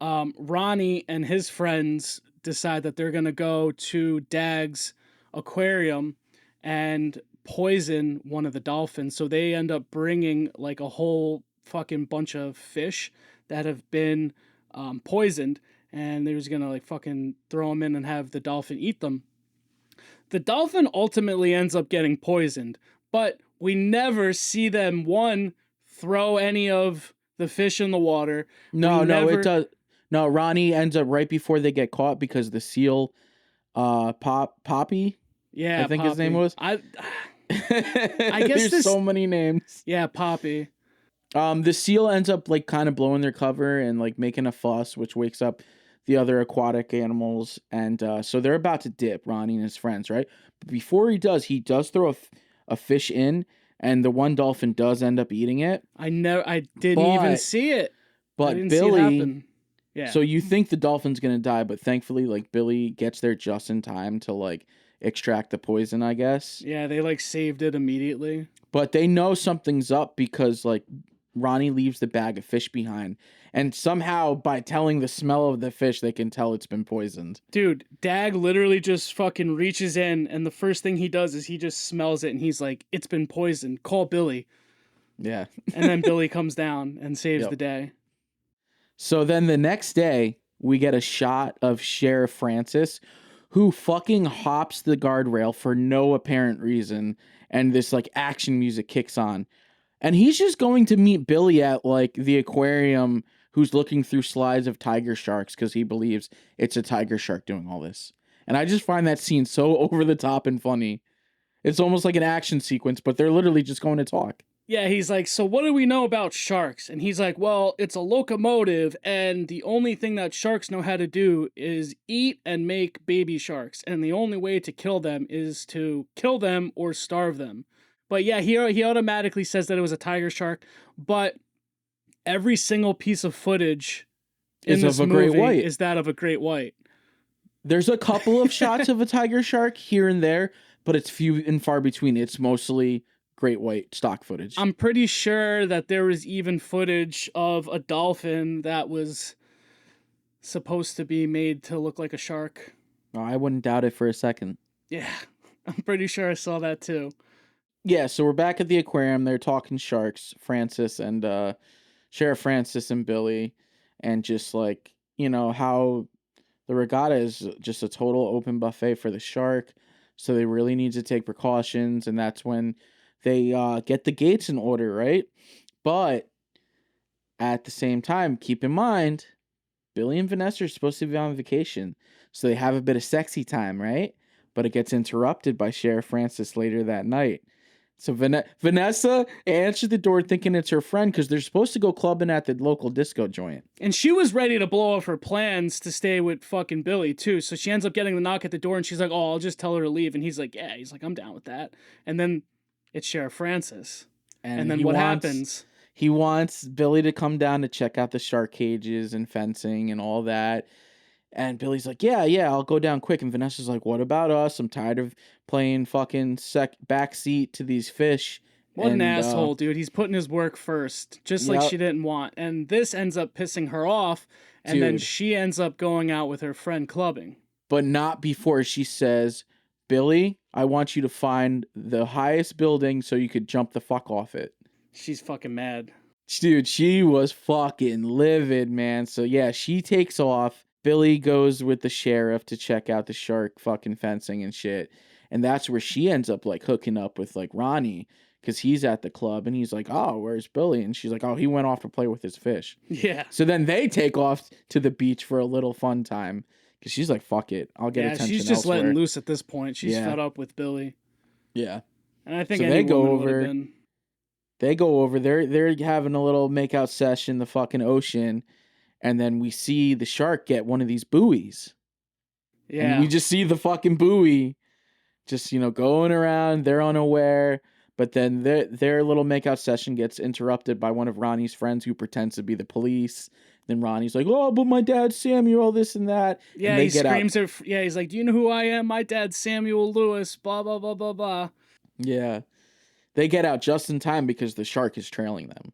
Ronnie and his friends decide that they're gonna go to Dag's aquarium and poison one of the dolphins. So they end up bringing like a whole fucking bunch of fish that have been poisoned, and they're just gonna like fucking throw them in and have the dolphin eat them. The dolphin ultimately ends up getting poisoned, but we never see them throw any of the fish in the water. It does. No, Ronnie ends up right before they get caught because the seal, Poppy, Yeah, I think Poppy. his name was. I guess There's so many names. Yeah, Poppy. The seal ends up like kind of blowing their cover and like making a fuss, which wakes up the other aquatic animals, and so they're about to dip, Ronnie and his friends, right? But before he does throw a fish in, and the one dolphin does end up eating it. I didn't even see it. But I didn't Billy, see it happen. Yeah. So you think the dolphin's gonna die, but thankfully, like Billy gets there just in time to like extract the poison, I guess. Yeah, they like saved it immediately. But they know something's up because like Ronnie leaves the bag of fish behind, and somehow by telling the smell of the fish, they can tell it's been poisoned. Dude, Dag literally just fucking reaches in, and the first thing he does is he just smells it, and he's like, "It's been poisoned. Call Billy." Yeah. And then Billy comes down and saves the day. So then the next day, we get a shot of Sheriff Francis, who fucking hops the guardrail for no apparent reason, and this like action music kicks on. And he's just going to meet Billy at like the aquarium, who's looking through slides of tiger sharks because he believes it's a tiger shark doing all this. And I just find that scene so over the top and funny. It's almost like an action sequence, but they're literally just going to talk. Yeah, he's like, "So what do we know about sharks?" And he's like, "Well, it's a locomotive, and the only thing that sharks know how to do is eat and make baby sharks, and the only way to kill them is to kill them or starve them." But yeah, he automatically says that it was a tiger shark, but every single piece of footage in this movie is that of a great white. There's a couple of shots of a tiger shark here and there, but it's few and far between. It's mostly great white stock footage. I'm pretty sure that there was even footage of a dolphin that was supposed to be made to look like a shark. Oh, I wouldn't doubt it for a second. Yeah, I'm pretty sure I saw that too. Yeah, so we're back at the aquarium. They're talking sharks, Francis and Sheriff Francis and Billy, and just like, you know, how the Regatta is just a total open buffet for the shark. So they really need to take precautions, and that's when they get the gates in order, right? But at the same time, keep in mind, Billy and Vanessa are supposed to be on vacation, so they have a bit of sexy time, right? But it gets interrupted by Sheriff Francis later that night. So Vanessa answered the door thinking it's her friend because they're supposed to go clubbing at the local disco joint. And she was ready to blow off her plans to stay with fucking Billy too. So she ends up getting the knock at the door and she's like, "Oh, I'll just tell her to leave." And he's like, "Yeah." He's like, "I'm down with that." And then it's Sheriff Francis. And then what happens? He wants Billy to come down to check out the shark cages and fencing and all that. And Billy's like, yeah, I'll go down quick. And Vanessa's like, what about us? I'm tired of playing fucking backseat to these fish. What an And asshole, dude. He's putting his work first, just like yeah, she didn't want. And this ends up pissing her off, and then dude, she ends up going out with her friend clubbing. but not before she says, Billy, I want you to find the highest building so you could jump the fuck off it. She's fucking mad. Dude, she was fucking livid, man. So yeah, she takes off. Billy goes with the sheriff to check out the shark fucking fencing and shit. And that's where she ends up like hooking up with like Ronnie because he's at the club and he's like, oh, where's Billy? And she's like, oh, he went off to play with his fish. Yeah. So then they take off to the beach for a little fun time because she's like, fuck it. I'll get attention she's just elsewhere. letting loose at this point. She's fed up with Billy. Yeah. And I think so any they go woman over. would have been. They go over. They're having a little makeout session in the fucking ocean. And then we see the shark get one of these buoys. Yeah. And we just see the fucking buoy just, going around. They're unaware. But then their little makeout session gets interrupted by one of Ronnie's friends who pretends to be the police. Then Ronnie's like, oh, but my dad's Samuel, this and that. Yeah, and he screams at, he's like, do you know who I am? My dad's Samuel Lewis, blah, blah, blah, blah, blah. Yeah. They get out just in time because the shark is trailing them.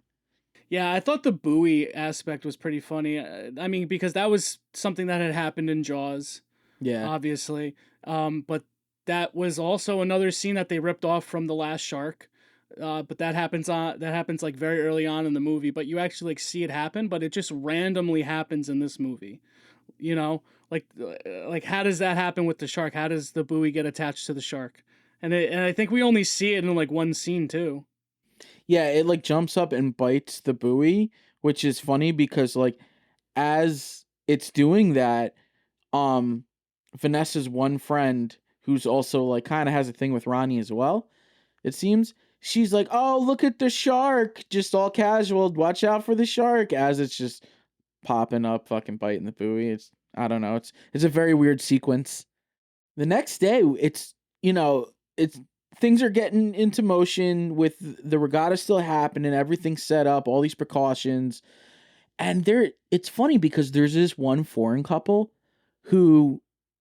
Yeah, I thought the buoy aspect was pretty funny. I mean, because that was something that had happened in Jaws. Yeah. Obviously. But that was also another scene that they ripped off from The Last Shark. But that happens like very early on in the movie, but you actually like see it happen, but it just randomly happens in this movie. Like how does that happen with the shark? How does the buoy get attached to the shark? And I think we only see it in like one scene too. Yeah, it like jumps up and bites the buoy, which is funny because like as it's doing that, Vanessa's one friend who's also like kind of has a thing with Ronnie as well, it seems. She's like, "Oh, look at the shark." Just all casual, watch out for the shark as it's just popping up fucking biting the buoy. It's I don't know. It's a very weird sequence. The next day, it's things are getting into motion with the regatta still happening, everything's set up, all these precautions. And it's funny because there's this one foreign couple who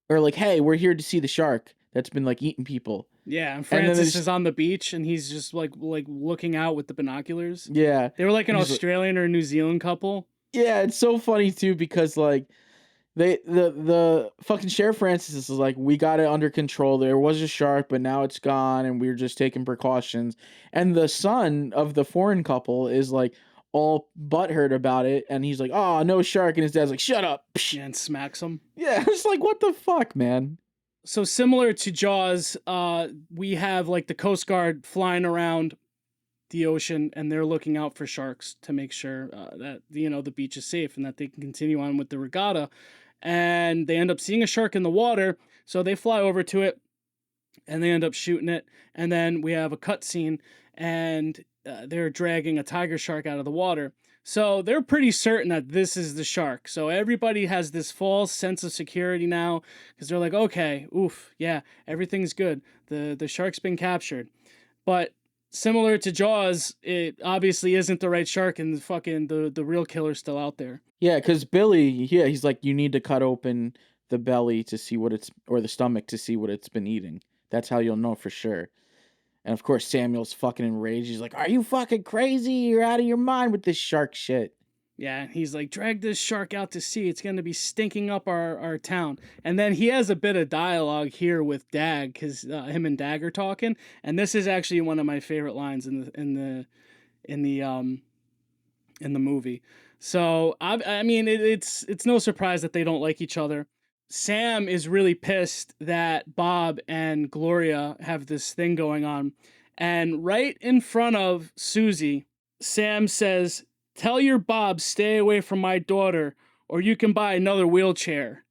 are like, hey, we're here to see the shark that's been like eating people. Yeah, and Francis is on the beach and he's just like looking out with the binoculars. Yeah. They were like an Australian or New Zealand couple. Yeah, it's so funny too because like the fucking Sheriff Francis is like, we got it under control. There was a shark, but now it's gone, and we're just taking precautions. And the son of the foreign couple is like all butthurt about it, and he's like, "Oh, no shark," and his dad's like, "Shut up!" Yeah, and smacks him. Yeah, it's like, what the fuck, man. So similar to Jaws, we have like the Coast Guard flying around the ocean, and they're looking out for sharks to make sure that the beach is safe and that they can continue on with the regatta. And they end up seeing a shark in the water, so they fly over to it and they end up shooting it. And then we have a cutscene, and they're dragging a tiger shark out of the water. So they're pretty certain that this is the shark. So everybody has this false sense of security now because they're like, okay, oof, yeah, everything's good. The shark's been captured. But similar to Jaws, it obviously isn't the right shark, and the real killer's still out there. Yeah, because Billy, he's like, you need to cut open the belly to see or the stomach to see what it's been eating. That's how you'll know for sure. And of course, Samuel's fucking enraged. He's like, are you fucking crazy? You're out of your mind with this shark shit. Yeah, he's like, drag this shark out to sea. It's going to be stinking up our town. And then he has a bit of dialogue here with Dag, because him and Dag are talking. And this is actually one of my favorite lines in the movie. So I mean, it's no surprise that they don't like each other. Sam is really pissed that Bob and Gloria have this thing going on. And right in front of Susie, Sam says, tell your Bob stay away from my daughter or you can buy another wheelchair.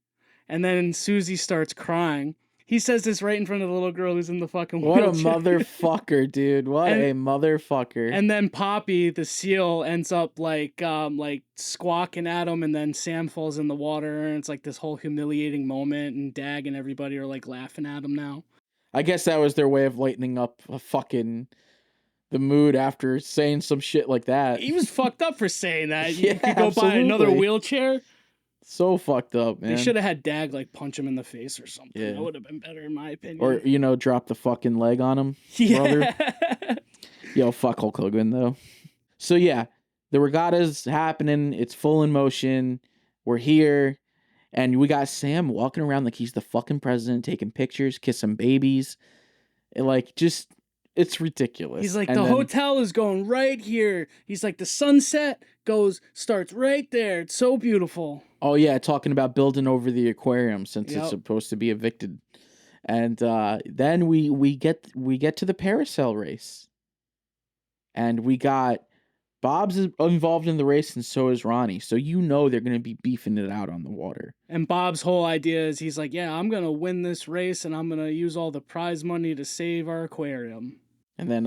And then Susie starts crying. He says this right in front of the little girl who's in the fucking wheelchair. What a motherfucker, dude. What a motherfucker. And then Poppy, the seal, ends up like squawking at him, and then Sam falls in the water, and it's like this whole humiliating moment, and Dag and everybody are like laughing at him now. I guess that was their way of lightening up a fucking the mood after saying some shit like that. He was fucked up for saying that. Yeah, You could go buy another absolutely. wheelchair. So fucked up, man. They should have had Dag like punch him in the face or something. Yeah. That would have been better in my opinion. Or, drop the fucking leg on him, brother. Yo, fuck Hulk Hogan, though. So, yeah, the regatta's happening. It's full in motion. We're here. And we got Sam walking around like he's the fucking president, taking pictures, kissing babies. It's ridiculous. He's like, the hotel is going right here. He's like, the sunset starts right there. It's so beautiful. Oh, yeah, talking about building over the aquarium since it's supposed to be evicted. And then we get to the parasail race. And we got Bob's involved in the race, and so is Ronnie. So they're going to be beefing it out on the water. And Bob's whole idea is he's like, yeah, I'm going to win this race, and I'm going to use all the prize money to save our aquarium. And then,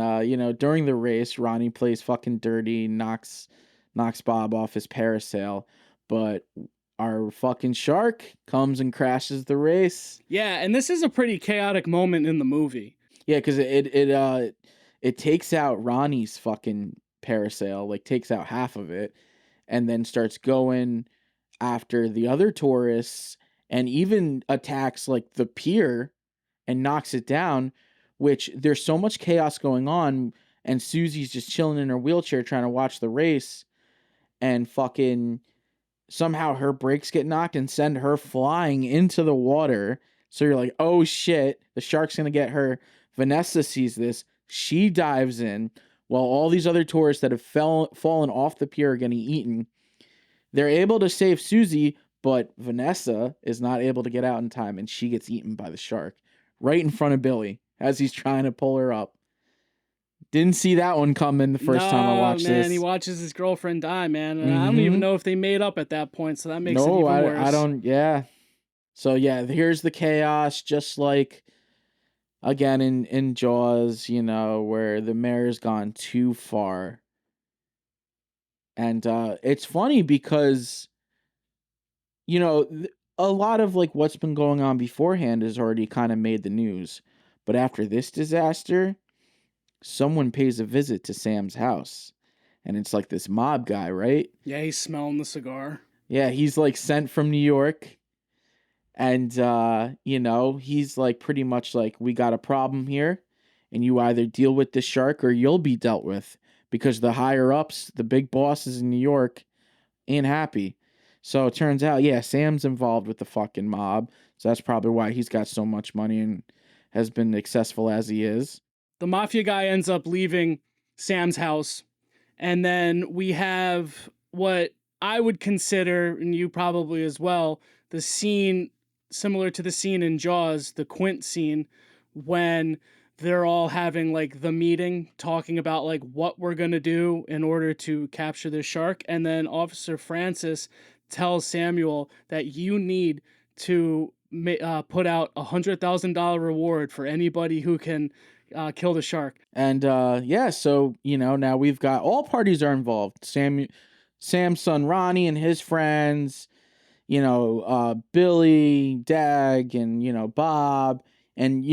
during the race, Ronnie plays fucking dirty, knocks Bob off his parasail. But our fucking shark comes and crashes the race. Yeah, and this is a pretty chaotic moment in the movie. Yeah, because it takes out Ronnie's fucking parasail, like takes out half of it, and then starts going after the other tourists and even attacks like the pier and knocks it down, which there's so much chaos going on, and Susie's just chilling in her wheelchair trying to watch the race, and fucking somehow her brakes get knocked and send her flying into the water. So you're like, oh shit, the shark's gonna get her. Vanessa sees this. She dives in while all these other tourists that have fallen off the pier are getting eaten. They're able to save Susie, but Vanessa is not able to get out in time, and she gets eaten by the shark right in front of Billy as he's trying to pull her up. Didn't see that one coming the first time I watched this. He watches his girlfriend die, man. And I don't even know if they made up at that point, so that makes it even worse. I don't, yeah. So, yeah, here's the chaos, just like, again, in Jaws, where the mayor's gone too far. And it's funny because, a lot of, like, what's been going on beforehand has already kind of made the news. But after this disaster, someone pays a visit to Sam's house. And it's like this mob guy, right? Yeah, he's smelling the cigar. Yeah, he's like sent from New York. And, he's like pretty much like, we got a problem here. And you either deal with the shark or you'll be dealt with. Because the higher ups, the big bosses in New York, ain't happy. So it turns out, yeah, Sam's involved with the fucking mob. So that's probably why he's got so much money and has been successful as he is. The mafia guy ends up leaving Sam's house. And then we have what I would consider, and you probably as well, the scene similar to the scene in Jaws, the Quint scene, when they're all having like the meeting, talking about like what we're going to do in order to capture this shark. And then Officer Francis tells Samuel that you need to put out $100,000 reward for anybody who can kill the shark. And so now we've got all parties are involved. Sam's son Ronnie and his friends, Billy, Dag, and Bob, and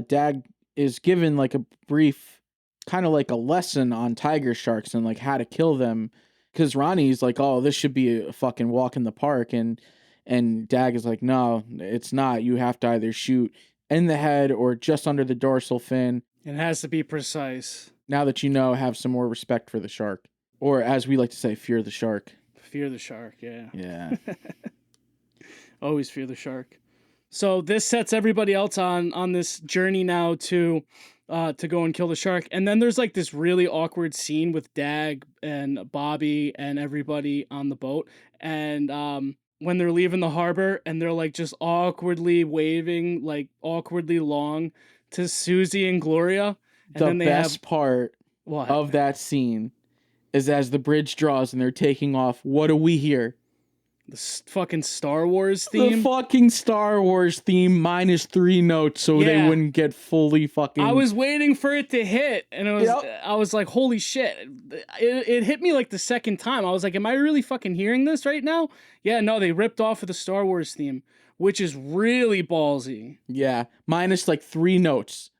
Dag is given like a brief kind of like a lesson on tiger sharks and like how to kill them, because Ronnie's like, oh, this should be a fucking walk in the park, and Dag is like, no, it's not. You have to either shoot in the head or just under the dorsal fin. It has to be precise. Now that have some more respect for the shark. Or as we like to say, fear the shark. Fear the shark, yeah. Yeah. Always fear the shark. So this sets everybody else on this journey now to go and kill the shark. And then there's like this really awkward scene with Dag and Bobby and everybody on the boat. And when they're leaving the harbor and they're like just awkwardly waving, like awkwardly long to Susie and Gloria. And the then they best part of that scene is as the bridge draws and they're taking off, what do we hear? The fucking Star Wars theme? The fucking Star Wars theme minus 3 notes so they wouldn't get fully fucking... I was waiting for it to hit, and I was like, holy shit. It hit me like the second time. I was like, am I really fucking hearing this right now? Yeah, no, they ripped off of the Star Wars theme, which is really ballsy. Yeah, minus like 3 notes.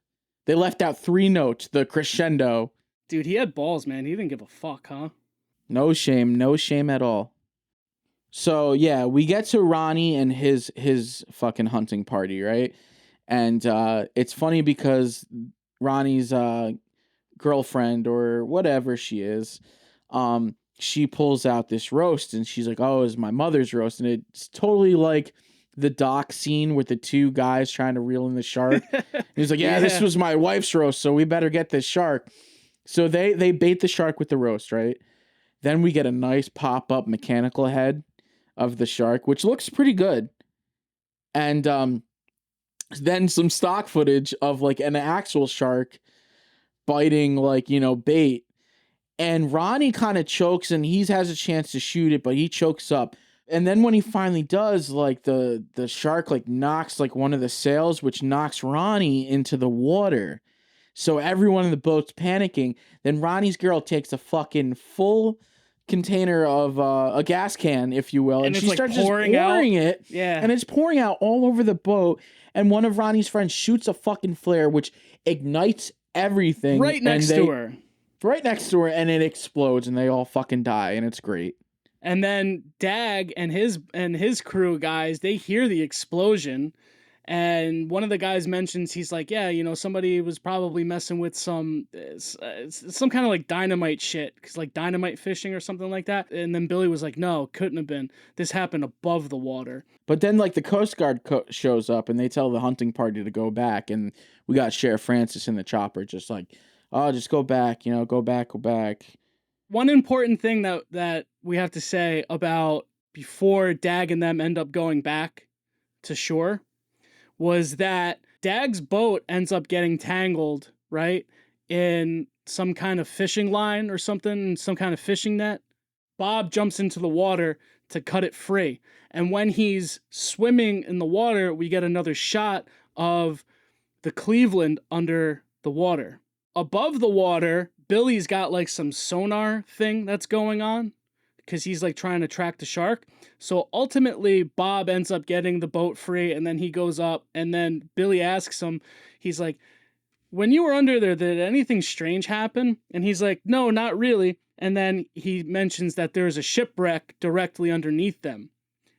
They left out 3 notes, the crescendo. Dude, he had balls, man. He didn't give a fuck, huh? No shame at all. So yeah, we get to Ronnie and his fucking hunting party, right? And it's funny because Ronnie's girlfriend or whatever she is, she pulls out this roast and she's like, "Oh, it's my mother's roast," and it's totally like the dock scene with the 2 guys trying to reel in the shark. He's like, "Yeah, this was my wife's roast, so we better get this shark." So they bait the shark with the roast, right? Then we get a nice pop-up mechanical head of the shark, which looks pretty good. And then some stock footage of like an actual shark biting like, bait. And Ronnie kind of chokes and he has a chance to shoot it, but he chokes up. And then when he finally does, like the shark like knocks like one of the sails, which knocks Ronnie into the water. So everyone in the boat's panicking. Then Ronnie's girl takes a fucking full container of a gas can, if you will, and she starts just pouring it. Yeah. And it's pouring out all over the boat. And one of Ronnie's friends shoots a fucking flare, which ignites everything. Right next to her. Right next to her, and it explodes, and they all fucking die, and it's great. And then Dag and his crew guys, they hear the explosion, and one of the guys mentions, he's like, "Yeah, somebody was probably messing with some kind of like dynamite shit, cause like dynamite fishing or something like that." And then Billy was like, "No, couldn't have been. This happened above the water." But then like the Coast Guard shows up, and they tell the hunting party to go back, and we got Sheriff Francis in the chopper, just like, "Oh, just go back, go back." One important thing that we have to say about before Dag and them end up going back to shore was that Dag's boat ends up getting tangled, right, in some kind of fishing line or something, some kind of fishing net. Bob jumps into the water to cut it free. And when he's swimming in the water, we get another shot of the Cleveland under the water. Above the water, Billy's got like some sonar thing that's going on because he's like trying to track the shark. So ultimately, Bob ends up getting the boat free, and then he goes up, and then Billy asks him, he's like, "When you were under there, did anything strange happen?" And he's like, "No, not really." And then he mentions that there's a shipwreck directly underneath them.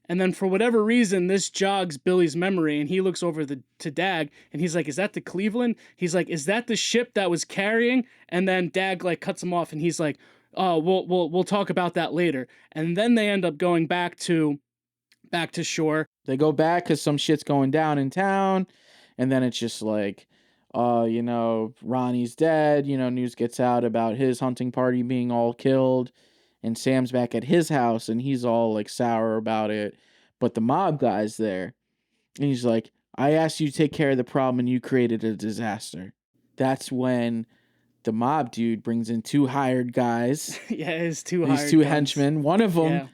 And then for whatever reason, this jogs Billy's memory, and he looks over to Dag, and he's like, "Is that the Cleveland?" He's like, "Is that the ship that was carrying?" And then Dag like cuts him off, and he's like, "Oh, we'll talk about that later." And then they end up going back to shore. They go back because some shit's going down in town, and then it's just like, Ronnie's dead. News gets out about his hunting party being all killed. And Sam's back at his house, and he's all, like, sour about it. But the mob guy's there. And he's like, "I asked you to take care of the problem, and you created a disaster." That's when the mob dude brings in 2 hired guys. Yeah, his These 2 henchmen. One of them,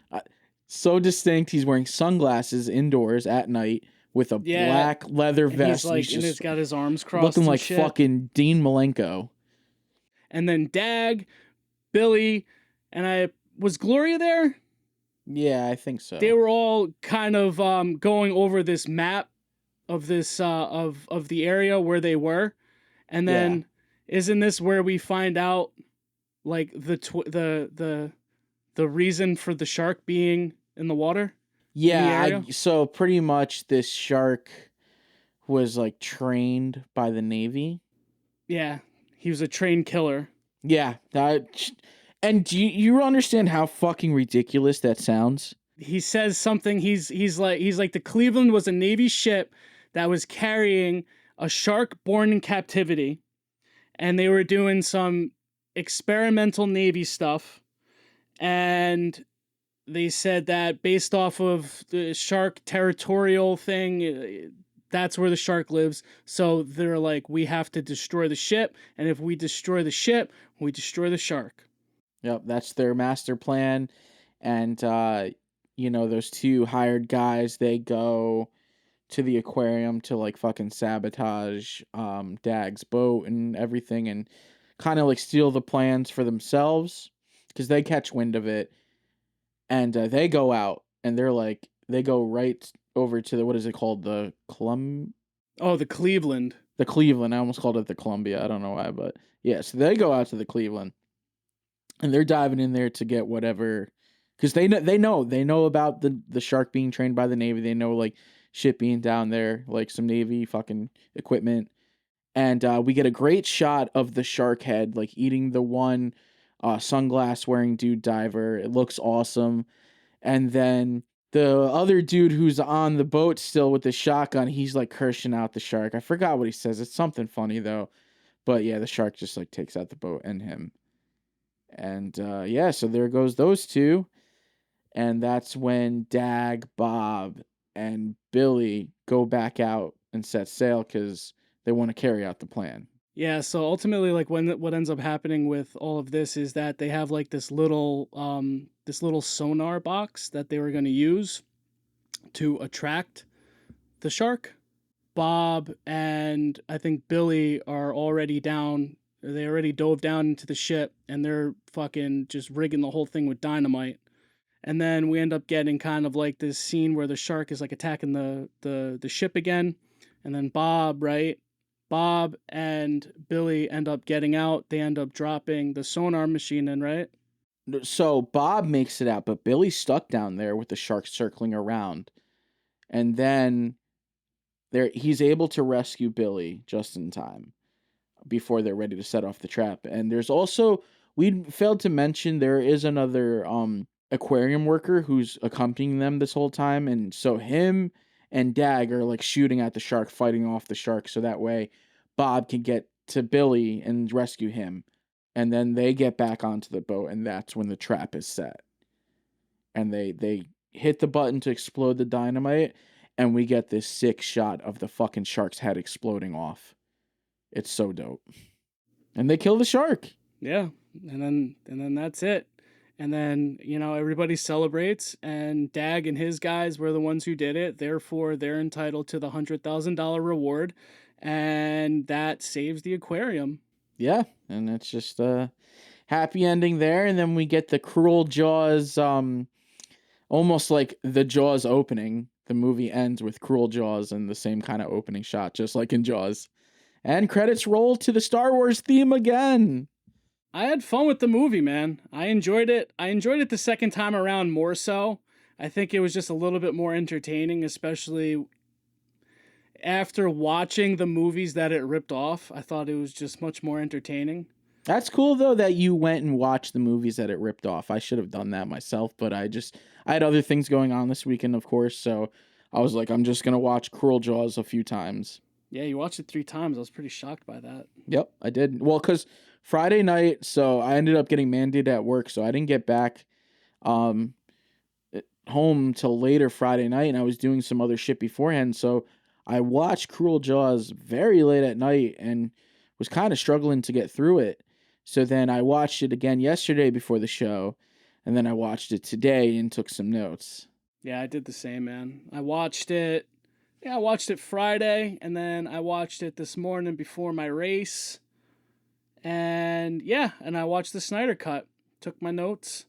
so distinct, he's wearing sunglasses indoors at night with a black leather vest. And he's got his arms crossed, looking like fucking Dean Malenko. And then Dag, Billy, and was Gloria there? Yeah, I think so. They were all kind of going over this map of this of the area where they were, and then isn't this where we find out like the reason for the shark being in the water? Yeah, so pretty much this shark was like trained by the Navy. Yeah, he was a trained killer. Yeah, and do you understand how fucking ridiculous that sounds? He says something. He's like the Cleveland was a Navy ship that was carrying a shark born in captivity, and they were doing some experimental Navy stuff, and they said that based off of the shark territorial thing, that's where the shark lives. So they're like, we have to destroy the ship, and if we destroy the ship, we destroy the shark. Yep, that's their master plan. And those 2 hired guys, they go to the aquarium to like fucking sabotage Dag's boat and everything, and kind of like steal the plans for themselves because they catch wind of it. And they go out, and they're like, they go right over to the, what is it called? The Oh, the Cleveland. The Cleveland. I almost called it the Columbia. I don't know why, but yeah. So they go out to the Cleveland, and they're diving in there to get whatever, because they know about the shark being trained by the Navy. They know like shit being down there, like some Navy fucking equipment. And we get a great shot of the shark head like eating the one sunglass wearing dude diver. It looks awesome. And then the other dude who's on the boat still with the shotgun, he's like cursing out the shark. I forgot what he says. It's something funny though. But yeah, the shark just like takes out the boat and him. And yeah, so there goes those two. And that's when Dag, Bob, and Billy go back out and set sail because they want to carry out the plan. Yeah, so ultimately, like what ends up happening with all of this is that they have like this little sonar box that they were going to use to attract the shark. Bob and I think Billy are already down. They already dove down into the ship and they're fucking just rigging the whole thing with dynamite. And then we end up getting kind of like this scene where the shark is like attacking the ship again. And then Bob, right? Bob and Billy end up getting out. They end up dropping the sonar machine in, right? So Bob makes it out, but Billy's stuck down there with the shark circling around. And then he's able to rescue Billy just in time before they're ready to set off the trap. And there's also, we failed to mention, there is another aquarium worker who's accompanying them this whole time. And so him and Dag are like shooting at the shark, fighting off the shark. So that way Bob can get to Billy and rescue him. And then they get back onto the boat, and that's when the trap is set. And they hit the button to explode the dynamite, and we get this sick shot of the fucking shark's head exploding off. It's so dope. And they kill the shark. Yeah. And then that's it. And then, you know, everybody celebrates, and Dag and his guys were the ones who did it. Therefore, they're entitled to the $100,000 reward, and that saves the aquarium. Yeah, and it's just a happy ending there. And then we get the Cruel Jaws, almost like the Jaws opening. The movie ends with Cruel Jaws and the same kind of opening shot, just like in Jaws. And credits roll to the Star Wars theme again. I had fun with the movie, man. I enjoyed it. I enjoyed it the second time around more so. I think it was just a little bit more entertaining, especially after watching the movies that it ripped off. I thought it was just much more entertaining. That's cool though that you went and watched the movies that it ripped off. I should have done that myself, but I had other things going on this weekend, of course, so I was like, I'm just gonna watch Cruel Jaws a few times. Yeah, you watched it 3 times. I was pretty shocked by that. Yep, I did. Well, because Friday night, so I ended up getting mandated at work, so I didn't get back home till later Friday night, and I was doing some other shit beforehand, so I watched Cruel Jaws very late at night and was kind of struggling to get through it. So then I watched it again yesterday before the show, and then I watched it today and took some notes. Yeah, I did the same, man. I watched it Friday, and then I watched it this morning before my race. And yeah, and I watched the Snyder Cut. Took my notes.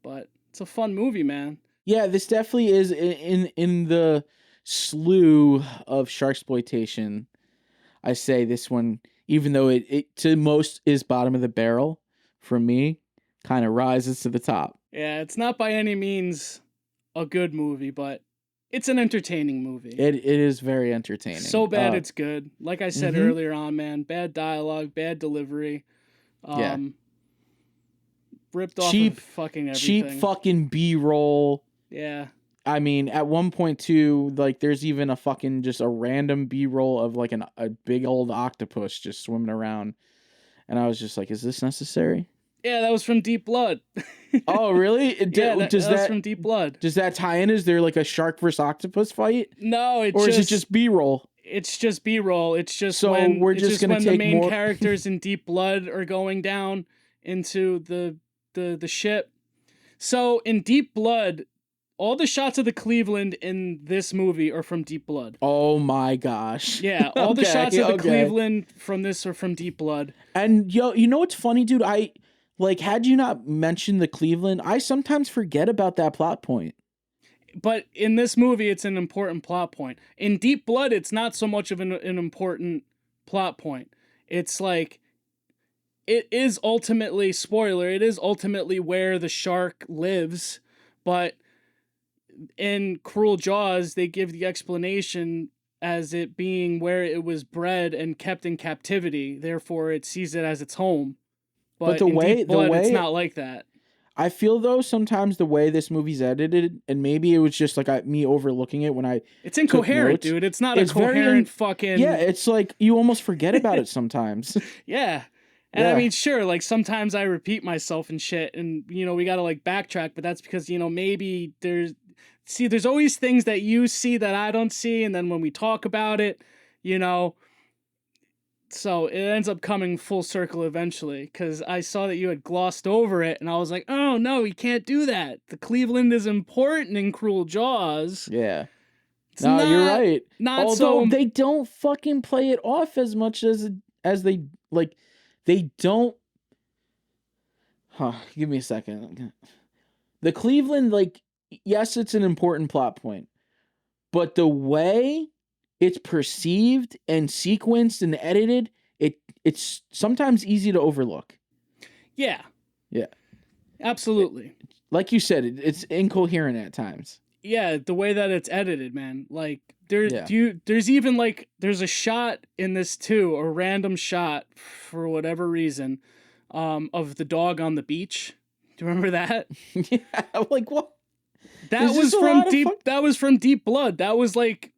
But it's a fun movie, man. Yeah, this definitely is in the slew of Sharksploitation. I say this one, even though it to most is bottom of the barrel, for me, kind of rises to the top. Yeah, it's not by any means a good movie, but it's an entertaining movie. It is very entertaining. So bad it's good. Like I said earlier on, man, bad dialogue, bad delivery. Yeah. Ripped off of fucking everything. Cheap fucking B-roll. Yeah. I mean, at one point too, like there's even a fucking just a random B-roll of like a big old octopus just swimming around, and I was just like, is this necessary? Yeah, that was from Deep Blood. Oh, really? That was from Deep Blood. Does that tie in? Is there like a shark versus octopus fight? No, is it just B-roll? It's just B-roll. It's just so when we're just gonna when take the main more characters in Deep Blood are going down into the ship. So in Deep Blood, all the shots of the Cleveland in this movie are from Deep Blood. Oh my gosh. Yeah, all the shots of the Cleveland from this are from Deep Blood. And you know what's funny, dude? Had you not mentioned the Cleveland, I sometimes forget about that plot point. but in this movie, it's an important plot point. In Deep Blood, it's not so much of an important plot point. It's like, it is ultimately, spoiler, it is ultimately where the shark lives, but in Cruel Jaws, they give the explanation as it being where it was bred and kept in captivity. Therefore, it sees it as its home. But But in Deep Blood, it's not like that. I feel though sometimes the way this movie's edited, and maybe it was just like me overlooking it when I It's incoherent, notes, dude. It's not it's a coherent fucking. Yeah, it's like you almost forget about it sometimes. Yeah. And I Yeah. mean, sure, like sometimes I repeat myself and shit, and we gotta like backtrack, but that's because maybe there's always things that you see that I don't see, and then when we talk about it, you know, so it ends up coming full circle eventually. Because I saw that you had glossed over it, and I was like, oh no, we can't do that. The Cleveland is important in Cruel Jaws. Yeah. It's No, you're right. Not Although so. they don't fucking play it off as much as they like. They don't. Huh. Give me a second. The Cleveland, like, yes, it's an important plot point, but the way it's perceived and sequenced and edited, it's sometimes easy to overlook. Yeah. Yeah. Absolutely. Like you said, it's incoherent at times. Yeah, the way that it's edited, man. Like there's Yeah. even like there's a shot in this too, a random shot for whatever reason, of the dog on the beach. Do you remember that? Yeah. Like what? That There's was just a from lot of Deep. fuck- That was from Deep Blood. That was like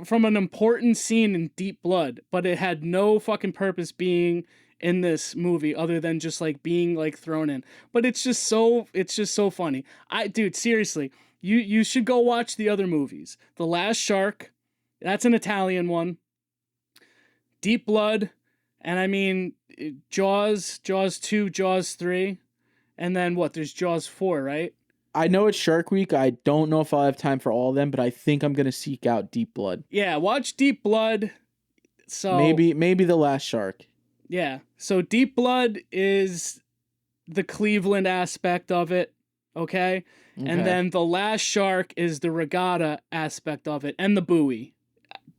from an important scene in Deep Blood, but it had no fucking purpose being in this movie other than just like being like thrown in. But it's just so funny. Dude, seriously, you should go watch the other movies. The Last Shark, that's an Italian one. Deep Blood, and I mean Jaws 2, Jaws 3, and then what? There's Jaws 4, right? I know it's Shark Week. I don't know if I'll have time for all of them, but I think I'm gonna seek out Deep Blood. Yeah, watch Deep Blood. So Maybe The Last Shark. yeah, so Deep Blood is the Cleveland aspect of it, okay? And Okay. then The Last Shark is the Regatta aspect of it, and the buoy.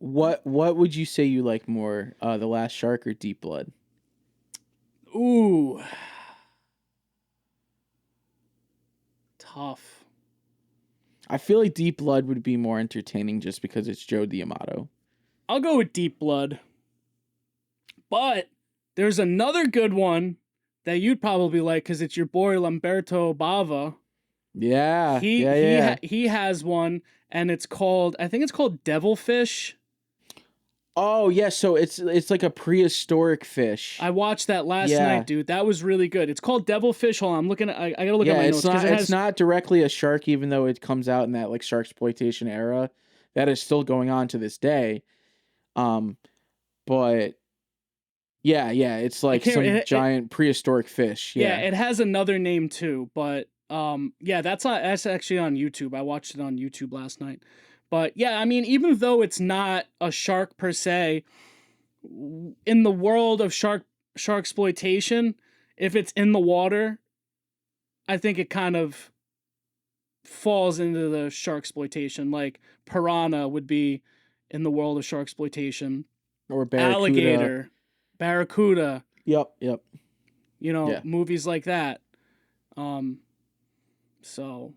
What would you say you like more, The Last Shark or Deep Blood? Ooh, tough. I feel like Deep Blood would be more entertaining just because it's Joe D'Amato. I'll go with Deep Blood. But there's another good one that you'd probably like because it's your boy Lamberto Bava. Yeah, He has one, and I think it's called Devilfish. Oh yeah, so it's like a prehistoric fish. I watched that last night, dude. That was really good. It's called Devilfish. Hold on, I'm looking at. I gotta look at my notes because it's not directly a shark, even though it comes out in that like sharksploitation era. That is still going on to this day. But yeah, it's like some giant prehistoric fish. Yeah. It has another name too, but yeah, that's actually on YouTube. I watched it on YouTube last night. But yeah, I mean, even though it's not a shark per se, in the world of sharksploitation, if it's in the water, I think it kind of falls into the sharksploitation. Like piranha would be in the world of sharksploitation, or barracuda. Alligator, barracuda. Yep. Movies like that. So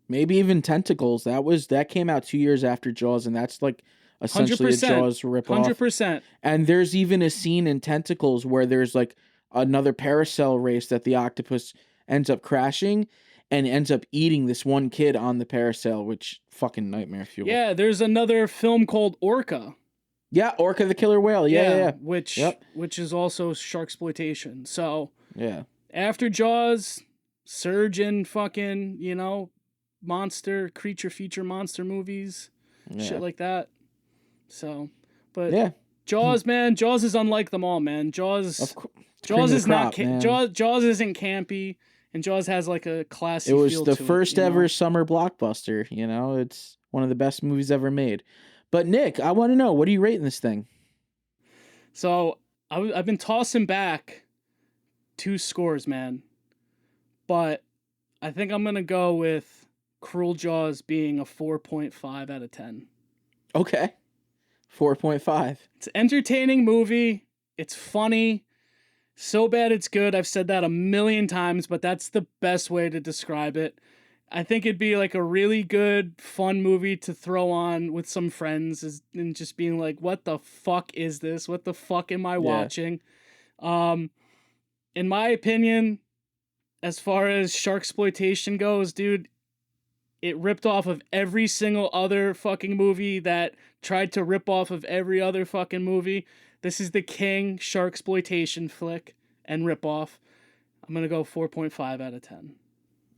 maybe even Tentacles. That came out 2 years after Jaws, and that's like essentially 100%, a Jaws ripoff. 100%. And there's even a scene in Tentacles where there's like another parasail race that the octopus ends up crashing and ends up eating this one kid on the parasail, which fucking nightmare fuel. Yeah, there's another film called Orca. Yeah, Orca the killer whale. Yeah. Which is also sharksploitation. So yeah, after Jaws, surgeon fucking monster creature feature monster movies, shit like that. So, but yeah, Jaws, man, Jaws is unlike them all, man. Jaws is not Jaws isn't campy, and Jaws has like a classy. It was feel the to first it, ever summer blockbuster. It's one of the best movies ever made. But Nick, I want to know, what are you rating this thing? So I've been tossing back 2 scores, man, but I think I'm gonna go with Cruel Jaws being a 4.5 out of 10. Okay. 4.5. It's an entertaining movie. It's funny. So bad it's good. I've said that a million times, but that's the best way to describe it. I think it'd be like a really good, fun movie to throw on with some friends and just being like, what the fuck is this? What the fuck am I watching? In my opinion, as far as sharksploitation goes, dude, it ripped off of every single other fucking movie that tried to rip off of every other fucking movie. This is the king sharksploitation flick and ripoff. I'm gonna go 4.5 out of 10.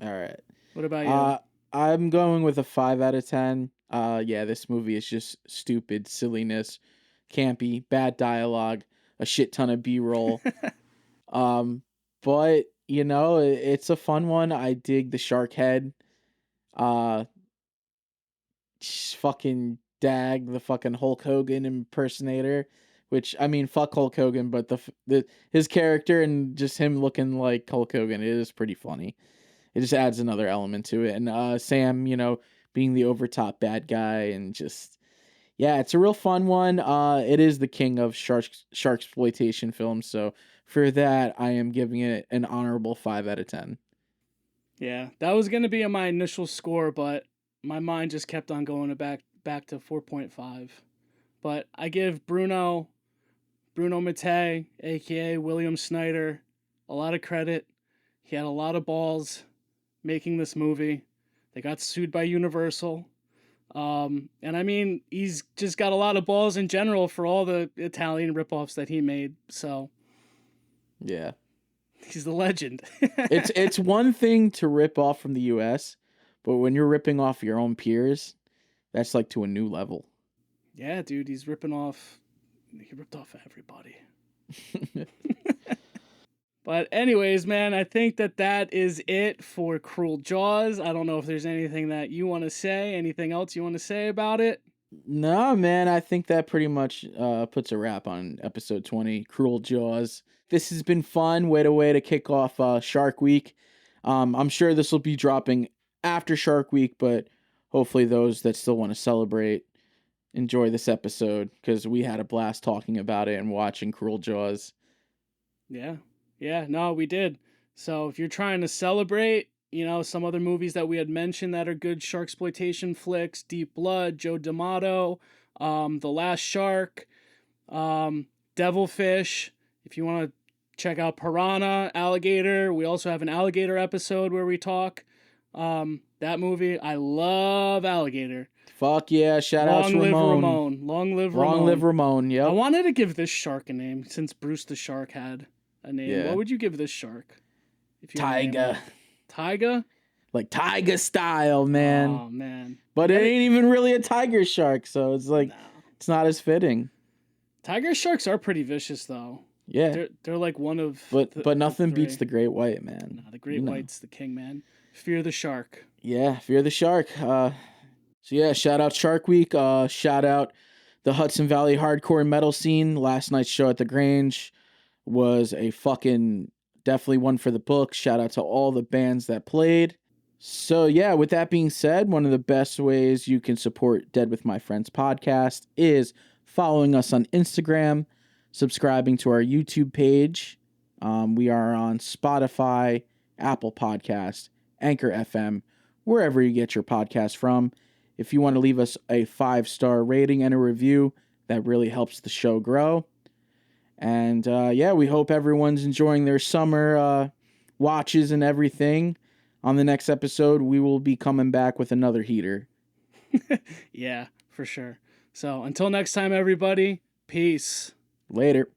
All right. What about you? I'm going with a 5 out of 10. Yeah, this movie is just stupid, silliness, campy, bad dialogue, a shit ton of B-roll. But you know, it's a fun one. I dig the shark head. Uh, fucking Dag, the fucking Hulk Hogan impersonator. Which, I mean, fuck Hulk Hogan, but his character and just him looking like Hulk Hogan, it is pretty funny. It just adds another element to it. And Sam, you know, being the overtop bad guy, and just, yeah, it's a real fun one. It is the king of sharksploitation films, so for that, I am giving it an honorable 5 out of 10. Yeah, that was gonna be my initial score, but my mind just kept on going back to 4.5. But I give Bruno Mattei, aka William Snyder, a lot of credit. He had a lot of balls making this movie. They got sued by Universal. And I mean, he's just got a lot of balls in general for all the Italian ripoffs that he made. So Yeah. he's the legend. It's one thing to rip off from the US, but when you're ripping off your own peers, that's like to a new level. Yeah, dude, he ripped off everybody. But anyways, man, I think that is it for Cruel Jaws. I don't know if there's anything that you want to say, anything else you want to say about it? No, man, I think that pretty much puts a wrap on episode 20, Cruel Jaws. This has been fun. Way to kick off Shark Week. I'm sure this will be dropping after Shark Week, but hopefully those that still want to celebrate enjoy this episode, because we had a blast talking about it and watching Cruel Jaws. Yeah, no, we did. So if you're trying to celebrate, you know, some other movies that we had mentioned that are good sharksploitation flicks, Deep Blood, Joe D'Amato, The Last Shark, Devilfish. If you want to check out Piranha, Alligator, we also have an Alligator episode where we talk. That movie, I love Alligator. Fuck yeah, shout out to Ramon. Long live Ramon. Long live Ramon, yep. I wanted to give this shark a name since Bruce the Shark had a name. Yeah. What would you give this shark? If you Tiger. Tiger? Like Tiger style, man. Oh, man. But it ain't even really a tiger shark, so it's like, it's not as fitting. Tiger sharks are pretty vicious, though. Yeah. They're like one of But nothing beats the great white, man. No, the great white's the king, man. Fear the shark. Yeah, fear the shark. So yeah, shout out Shark Week. Shout out the Hudson Valley hardcore metal scene. Last night's show at the Grange was a fucking definitely one for the books. Shout out to all the bands that played. So yeah, with that being said, one of the best ways you can support Dead with My Friends podcast is following us on Instagram, subscribing to our YouTube page. We are on Spotify, Apple Podcast, Anchor FM, wherever you get your podcast from. If you want to leave us a 5-star rating and a review, that really helps the show grow. And yeah, we hope everyone's enjoying their summer watches and everything. On the next episode, we will be coming back with another heater. Yeah, for sure. So until next time, everybody, peace. Later.